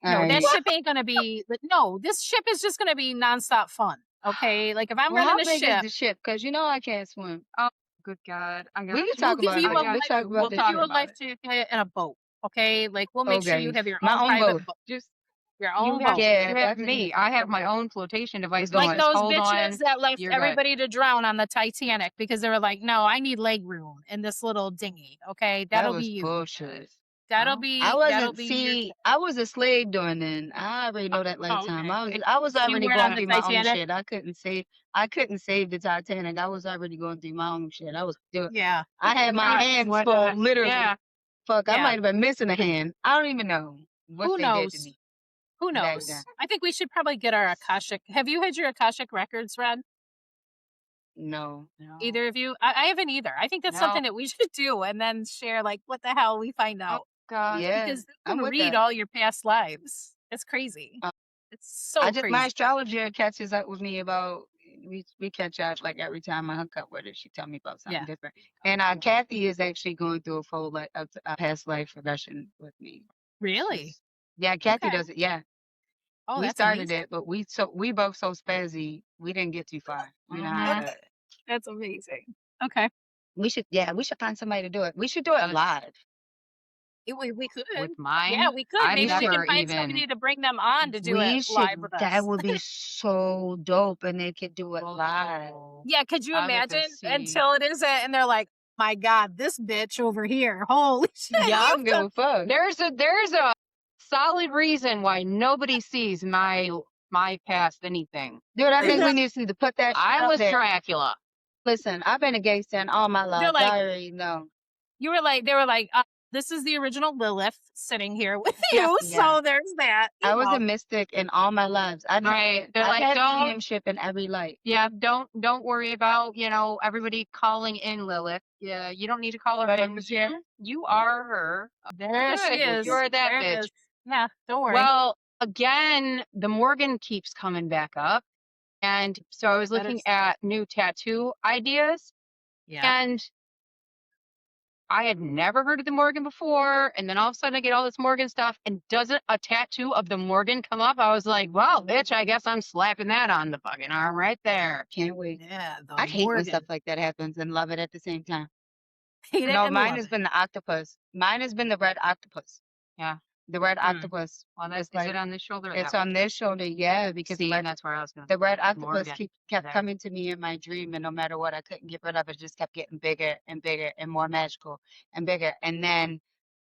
S3: All
S1: No, that
S3: right.
S1: ship ain't gonna be no, this ship is just gonna be nonstop fun. Okay. Like if I'm
S3: Well,
S1: running
S3: how
S1: a
S3: big is
S1: ship,
S3: the ship? Cause you know I can't swim.
S2: Oh, good God. I got
S3: We can
S2: you.
S1: we'll
S3: talk
S1: give
S3: about it
S1: you
S2: I
S1: a
S3: later.
S2: got
S3: Let's
S1: life
S3: talk
S2: you.
S3: about
S2: We'll
S3: this
S1: give
S2: talk
S1: you
S3: ship.
S1: a
S2: about
S1: life
S2: it.
S1: ticket and a boat. Okay. Like we'll make sure you
S3: Okay.
S1: have your
S3: My
S1: own
S3: own
S1: private
S3: boat.
S1: boat.
S2: Just
S1: Your
S2: you
S1: own
S2: have
S1: boat.
S3: Yeah,
S2: you have
S3: that's
S2: me. I have my
S3: okay.
S2: own flotation
S3: We're
S2: device that
S1: Like
S3: going.
S2: says,
S1: those
S2: "Hold
S1: bitches
S2: on,
S1: that left
S2: you're good."
S1: everybody to drown on the Titanic because they were like, no, I need leg room in this little dinghy. Okay.
S3: That
S1: That'll be
S3: was
S1: you.
S3: bullshit.
S2: Well,
S1: That'll be your
S3: I was a slave during then. I already know that
S1: oh,
S3: lifetime.
S1: okay.
S3: I was
S1: You
S3: already
S1: weren't on
S3: going
S1: the
S3: through my own
S1: Titanic?
S3: shit. I couldn't save the Titanic. I was already going through my own shit. I was doing
S1: Yeah.
S3: I had my
S2: that's
S3: hands
S2: what.
S3: full, literally.
S2: Yeah.
S3: Fuck, I
S1: Yeah.
S3: might have been missing a hand. I don't even know what
S1: Who
S3: they did to
S1: knows?
S3: me.
S1: Who
S3: back
S1: knows?
S3: then.
S1: I think we should probably get our Akashic. Have you had your Akashic records read?
S3: No.
S2: No.
S1: Either of you? I haven't either. I think that's
S2: No.
S1: something that we should do and then share, like, what the hell we find
S2: Oh
S1: out.
S2: God.
S3: Yeah,
S1: Because you
S3: I'm
S1: can
S3: with
S1: read
S3: that.
S1: all your past lives. It's crazy.
S3: Uh,
S1: It's so
S3: my
S1: crazy.
S3: astrologer catches up with me about we catch up like every time I hook up with her. She tell me about something
S1: Yeah.
S3: different. And Kathy is actually going through a full a past life regression with me.
S1: Really?
S3: Yeah, Kathy
S1: Okay.
S3: does it. Yeah,
S1: Oh,
S3: we
S1: that's
S3: started
S1: amazing.
S3: it, but we both so spazzy we didn't get too far. You know how
S2: Mhm.
S3: that.
S1: That's amazing. Okay.
S3: We should find somebody to do it. We should do it live.
S1: We could.
S2: With
S1: Yeah,
S2: mine,
S1: we could.
S2: I've
S1: Maybe we can
S2: never
S1: find
S2: even.
S1: somebody to bring them on to do it
S3: We
S1: live
S3: should.
S1: with
S3: That
S1: us.
S3: would be so dope, and they could do it live.
S1: Yeah, could you
S2: I would go
S1: imagine
S2: see.
S1: until it isn't and they're like, my God, this bitch over here. Holy shit.
S2: Yeah,
S3: I don't give a fuck.
S2: There's a solid reason why nobody sees my past anything.
S3: Dude, I think we need to put that shit
S2: I
S3: up
S2: was
S3: there.
S2: Dracula.
S3: Listen, I've been a gangster all my
S1: They're
S3: life.
S1: like,
S3: I already know.
S1: they were like, this is the original Lilith sitting here with
S2: Yeah.
S1: you.
S3: Yeah.
S1: So there's that.
S3: I was a mystic in all my lives.
S2: Right. They're
S3: I
S2: like,
S3: had
S2: don't.
S3: mediumship in every life.
S2: Yeah, don't worry about, everybody calling in Lilith. Yeah, you don't need to call her in. You are her.
S1: There she
S2: Good.
S1: is.
S2: You're that
S1: There it
S2: bitch.
S1: is. Yeah, don't worry.
S2: Well, again, the Morgan keeps coming back up. And so I was
S1: That
S2: looking
S1: is-
S2: at new tattoo ideas,
S1: yeah.
S2: and I had never heard of the Morgan before. And then all of a sudden I get all this Morgan stuff, and doesn't a tattoo of the Morgan come up? I was like, well, bitch, I guess I'm slapping that on the fucking arm right there.
S3: Can't wait.
S1: Yeah, the
S3: I hate when
S1: Morgan.
S3: stuff like that happens and love it at the same time.
S1: Hate it
S3: No,
S1: and
S3: mine
S1: love
S3: has
S1: it.
S3: been the octopus. Mine has been the red octopus.
S2: Yeah.
S3: The red
S1: Hmm.
S3: octopus.
S2: Well,
S3: It's
S2: is it on this shoulder? or
S3: It's
S2: that one?
S3: on this shoulder, yeah, because
S2: See, and that's where I was going.
S3: the red octopus
S2: Morgan.
S3: kept
S2: There.
S3: coming to me in my dream, and no matter what, I couldn't get rid of it. It just kept getting bigger and bigger and more magical and bigger. And then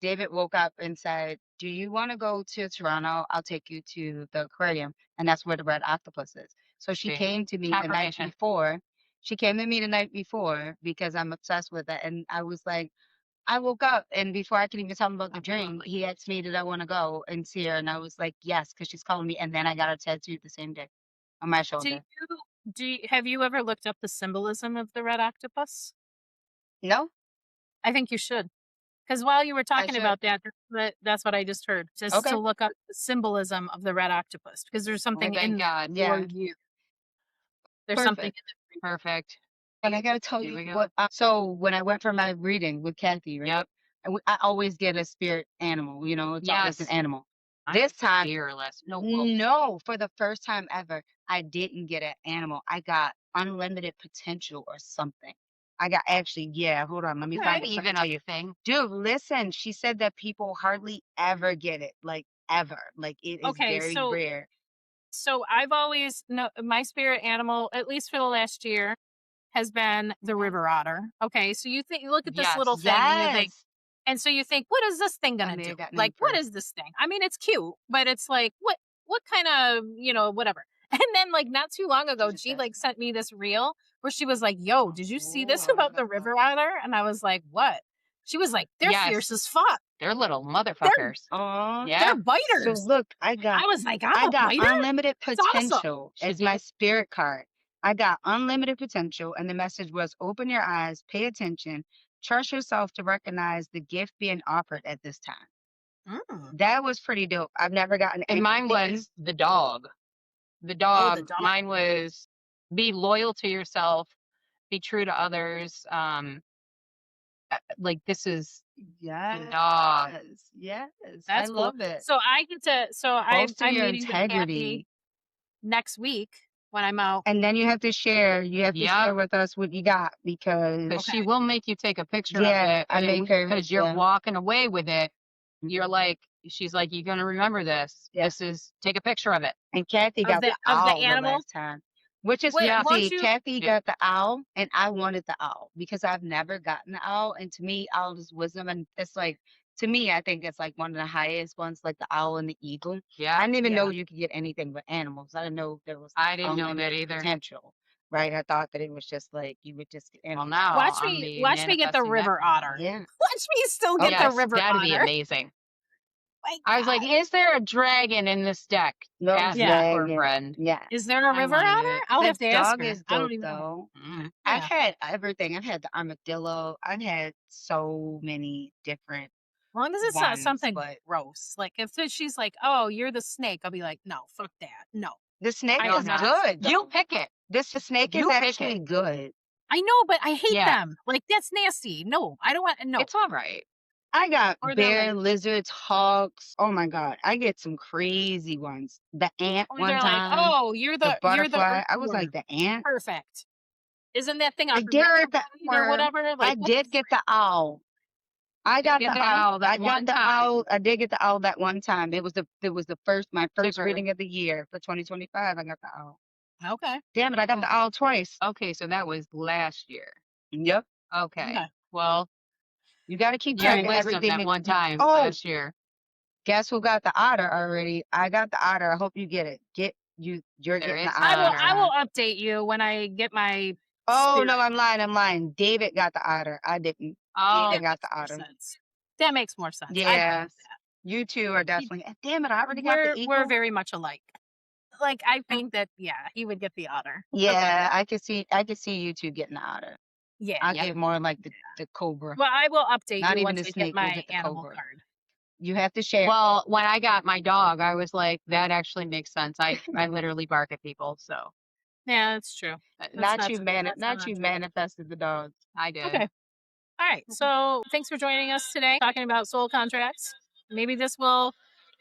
S3: David woke up and said, "Do you want to go to Toronto? I'll take you to the aquarium." And that's where the red octopus is. So she
S2: See,
S3: came to me the night
S2: confirmation.
S3: before. She came to me the night before because I'm obsessed with it. And I was like, I woke up, and before I could even tell him about the dream, he asked me, "Did I want to go and see her?" And I was like, "Yes," because she's calling me. And then I got her tattooed the same day on my
S1: Do
S3: shoulder.
S1: have you ever looked up the symbolism of the red octopus?
S3: No,
S1: I think you should. Because while you were talking
S3: should.
S1: about that's what I just heard. Just
S3: Okay.
S1: to look up the symbolism of the red octopus. Because there's something
S2: thank
S1: in
S2: God.
S1: for
S3: Yeah.
S1: you. There's something in
S3: Perfect.
S1: there.
S2: Perfect.
S3: And I gotta tell
S2: Here we
S3: you
S2: go.
S3: what. So when I went for my reading with Kathy, right?
S2: Yep.
S3: I always get a spirit animal. You know, it's always an
S2: Yes.
S3: animal.
S2: I'm
S3: This time,
S2: fearless. No.
S3: no, for the first time ever, I didn't get an animal. I got unlimited potential or something. I got actually, yeah. Hold on, let me
S1: Okay.
S3: find it.
S2: Even are you thing?
S3: Dude, listen, she said that people hardly ever get it, like ever. Like it is
S1: Okay,
S3: very
S1: so
S3: rare.
S1: so I've always my spirit animal, at least for the last year, has been the river otter. Okay, so you look at this little
S2: Yes.
S1: thing and you think,
S3: Yes.
S1: and so you think, what is this thing
S3: I
S1: gonna
S3: may
S1: do?
S3: have gotten
S1: Like,
S3: him
S1: what
S3: first.
S1: is this thing? I mean, it's cute, but it's like, what kind of, whatever. And then like not too long ago,
S3: just
S1: G
S3: asked
S1: like sent me this reel where she was like, yo, did you see this about the river otter? And I was like, what? She was like, they're
S2: Yes.
S1: fierce as fuck.
S2: They're little motherfuckers.
S3: Oh,
S2: Yeah.
S1: They're biters.
S3: so look, I
S1: was like,
S3: I
S1: I'm a
S3: got
S1: biter?
S3: unlimited
S1: It's awesome.
S3: potential as my spirit card. I got unlimited potential, and the message was open your eyes, pay attention, trust yourself to recognize the gift being offered at this time. That was pretty dope. I've never gotten
S2: And mine
S3: anything.
S2: was the dog. The
S1: Oh,
S2: dog.
S1: the dog.
S2: Mine was be loyal to yourself, be true to others. Like this is
S3: Yes,
S2: dog.
S3: yes,
S1: That's
S3: I
S1: cool.
S3: love it.
S1: So I get to, so I'm
S3: Bolster your
S1: meeting with Kathy
S3: integrity,
S1: next week when I'm out.
S3: and then you have to share. You have to
S2: Yep.
S3: share with us what you got because
S2: Because she will make you take a picture
S3: Yeah,
S2: of it.
S3: I make her.
S2: Because you're
S3: Yeah.
S2: walking away with it. You're like, she's like, you're gonna remember this.
S3: Yeah.
S2: This is take a picture of it.
S3: And Kathy
S1: Of
S3: got
S1: the-
S3: the
S1: of the
S3: owl the
S1: animal?
S3: last time, which is
S1: Wait,
S2: Yeah.
S1: won't
S3: see,
S1: you?
S3: Kathy
S2: Yeah.
S3: got the owl, and I wanted the owl because I've never gotten the owl, and to me, owl is wisdom, and it's like to me, I think it's like one of the highest ones, like the owl and the eagle.
S2: Yeah.
S3: I didn't even know
S1: Yeah.
S3: you could get anything but animals. I didn't know there was
S2: I didn't know that
S3: unlimited
S2: either.
S3: potential, right? I thought that it was just like you would just get
S2: Well,
S3: animals.
S2: now
S1: Watch
S2: I'm
S1: me get the
S2: manifesting that
S1: river
S2: from you.
S1: otter.
S3: Yeah.
S1: Watch me still get the
S2: Yes,
S1: river
S2: that'd be
S1: otter.
S2: amazing.
S1: My
S2: I was like,
S1: God.
S2: is there a dragon in this deck?
S3: No
S2: Ask
S1: Yeah.
S2: my poor
S3: dragon.
S2: friend.
S3: Yeah.
S1: Is there a
S2: I
S1: river
S2: wanted
S1: otter?
S2: it.
S1: I'll
S3: The
S1: have to ask
S3: dog
S1: her.
S3: is
S1: I don't
S3: dope
S1: even know.
S3: though.
S2: Mm.
S3: I've
S1: Yeah.
S3: had everything. I've had the armadillo. I've had so many different
S1: As long as it's not
S3: ones,
S1: something
S3: but
S1: gross. Like if she's like, "Oh, you're the snake," I'll be like, "No, fuck that. No,
S3: the snake
S1: I
S2: No,
S1: am
S3: is
S1: not."
S2: no.
S3: good
S2: You
S3: though.
S2: pick it.
S3: The snake is
S2: You pick
S3: actually
S2: it.
S3: good.
S1: I know, but I hate
S2: Yeah.
S1: them. Like that's nasty. No, I don't want. No,
S2: It's all right.
S3: I got
S1: or they're
S3: bear,
S1: like,
S3: lizards, hawks. Oh my god, I get some crazy ones. The ant
S1: or
S3: one
S1: they're like,
S3: time,
S1: "Oh,
S3: the
S1: you're the
S3: butterfly. I was like
S1: earthworm.
S3: the ant.
S1: Perfect. Isn't that thing a
S3: I did get the
S1: hermaphrodite or
S3: worm.
S1: whatever?
S3: I
S1: Like what the
S3: did get the owl. I got
S2: Get
S3: the
S2: the owl
S3: I
S2: that
S3: got
S2: one
S3: the
S2: time.
S3: owl. I did get the owl that one time. It was the first my first
S2: Sticker.
S3: reading of the year for 2025. I got the owl.
S1: Okay.
S3: Damn it, I got the owl twice.
S2: Okay, so that was last year.
S3: Yep.
S2: Okay.
S1: Okay.
S2: Well,
S3: You got to keep
S2: you had
S3: track of
S2: wisdom
S3: everything.
S2: that one time
S3: Oh,
S2: last year.
S3: guess who got the otter already? I got the otter. I hope you get it. You're
S2: There
S3: getting the
S2: is
S1: I
S2: an
S1: will.
S3: otter.
S1: I
S2: otter.
S1: will update you when I get my
S3: Oh no,
S1: spirit.
S3: I'm lying. I'm lying. David got the otter. I didn't.
S2: Oh,
S3: David
S1: That
S3: got
S1: makes
S3: the
S1: more
S3: otter.
S1: sense. That makes more sense. I
S3: Yeah,
S1: believe that.
S3: you two are
S1: He-
S3: definitely. Damn it, I already got the
S1: we're
S3: eagle.
S1: very much alike. Like I think that he would get the otter.
S3: Yeah, I could see you two getting the otter.
S1: Yeah.
S3: I
S2: yep.
S3: get more like the cobra.
S1: Well, I will update
S3: Not
S1: you
S3: even
S1: once
S3: the
S1: I get
S3: snake. We'll
S1: my
S3: get the
S1: animal
S3: cobra.
S1: card.
S3: You have to share.
S2: Well, when I got my dog, I was like, that actually makes sense. I literally bark at people, so
S1: Yeah, that's true. That's
S3: not
S1: not
S3: you
S1: true. That's
S3: not
S1: not
S3: you
S1: true.
S3: manifested the dog.
S2: I did.
S1: Okay. All right. So thanks for joining us today, talking about soul contracts. Maybe this will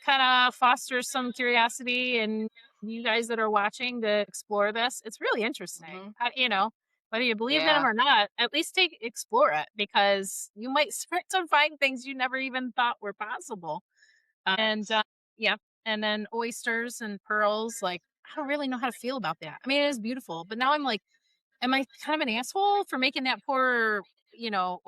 S1: kind of foster some curiosity in you guys that are watching to explore this. It's really interesting.
S3: Mhm.
S1: Whether you believe in them
S2: Yeah.
S1: or not, at least explore it because you might start to find things you never even thought were possible. And yeah, and then oysters and pearls. Like I don't really know how to feel about that. I mean, it is beautiful, but now I'm like, am I kind of an asshole for making that poor,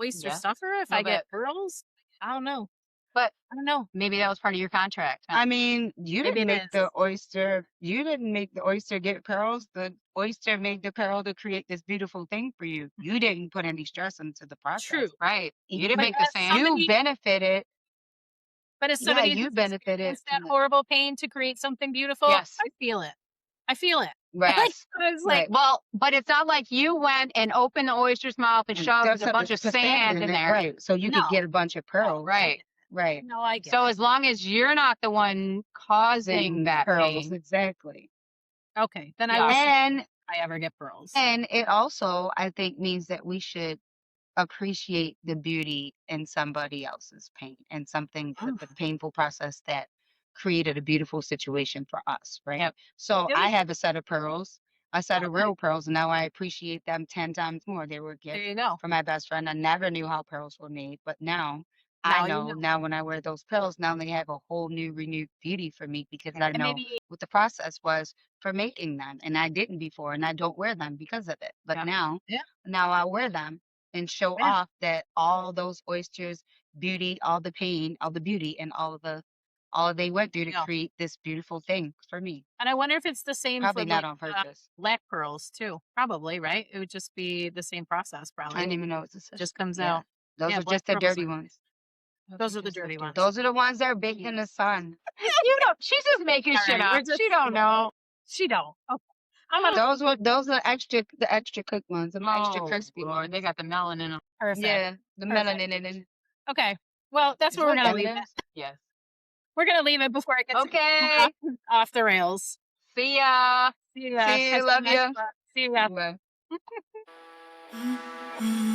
S1: oyster
S2: Yeah.
S1: stuffer if
S2: A
S1: I
S2: little
S1: get
S2: bit.
S1: pearls? I don't know.
S2: But
S1: I don't know.
S2: maybe that was part of your contract. Huh?
S3: I mean, you
S1: Maybe
S3: didn't
S1: it
S3: make
S1: is.
S3: the oyster. You didn't make the oyster get pearls. The oyster made the pearl to create this beautiful thing for you. You didn't put any stress into the
S1: True.
S3: process.
S2: Right. You
S3: You
S2: didn't
S1: But
S2: make the sand.
S3: you benefited.
S1: as
S3: Yeah,
S1: somebody
S3: you
S1: who's
S3: benefited
S1: experienced that
S3: from it.
S1: horrible pain to create something beautiful,
S2: Yes.
S1: I feel it. I feel it.
S3: Right.
S1: Like
S2: Yes.
S1: I was like,
S3: Right.
S2: Well, but it's not like you went and opened the oyster's mouth and shoved
S3: There's
S2: a bunch of
S3: put
S2: sand in
S3: it,
S2: there.
S3: right? So you
S1: no,
S3: could get a bunch of pearls.
S2: Right.
S3: Right.
S1: no, I get
S2: So
S1: it.
S2: as long as you're not the one causing that
S3: pearls,
S2: pain,
S3: exactly.
S1: Okay, then I
S2: Yeah.
S1: will see
S3: And
S1: if I ever get pearls.
S3: it also, I think, means that we should appreciate the beauty in somebody else's pain and something
S1: Oh,
S3: the painful process that created a beautiful situation for us, right?
S2: Yep.
S3: So
S1: do
S3: I
S1: you?
S3: have a set of pearls, a set of
S1: Okay,
S3: real pearls, and now I appreciate them 10 times more. They were a
S1: there
S3: gift
S1: you go.
S3: from my best friend. I never knew how pearls were made, but now I
S1: Now you
S3: know.
S1: know.
S3: Now when I wear those pearls, now they have a whole new renewed beauty for me because I
S1: And
S3: know
S1: maybe
S3: what the process was for making them, and I didn't before, and I don't wear them because of it. But
S2: Yeah.
S1: yeah,
S3: now I wear them and show
S1: yeah.
S3: off that all those oysters, beauty, all the pain, all the beauty, and all they went through to
S1: No.
S3: create this beautiful thing for me.
S1: And I wonder if it's the same for
S3: Probably not
S1: like
S3: on purpose.
S1: black pearls too. Probably, right? It would just be the same process,
S3: I
S1: probably.
S3: didn't even know it's a such.
S1: Just comes
S3: Yeah,
S1: out.
S3: those
S1: Yeah,
S3: are
S1: black
S3: just the
S1: pearls
S3: dirty
S1: are
S3: ones.
S1: those are the dirty ones.
S3: Those are the ones that are baked in the sun.
S2: You know, she's just making
S1: All
S2: shit
S1: right, we're
S2: up.
S1: just
S2: She don't know.
S1: she don't. Okay. I'm gonna
S3: Those are the extra cooked ones, and the extra
S2: Oh,
S3: crispy
S2: Lord,
S3: ones.
S2: they got the melon in them.
S1: perfect.
S3: Yeah, the
S1: Perfect.
S3: melanin in it.
S1: Okay. Well, that's
S3: Is
S1: where we're
S3: what
S1: gonna
S3: that
S1: leave it.
S3: is?
S2: Yes.
S1: We're gonna leave it before it gets
S2: Okay.
S1: off the rails.
S2: See ya.
S1: See you.
S3: See you,
S1: Catch you
S3: love
S1: next
S3: you.
S1: one. See ya.
S3: Bye.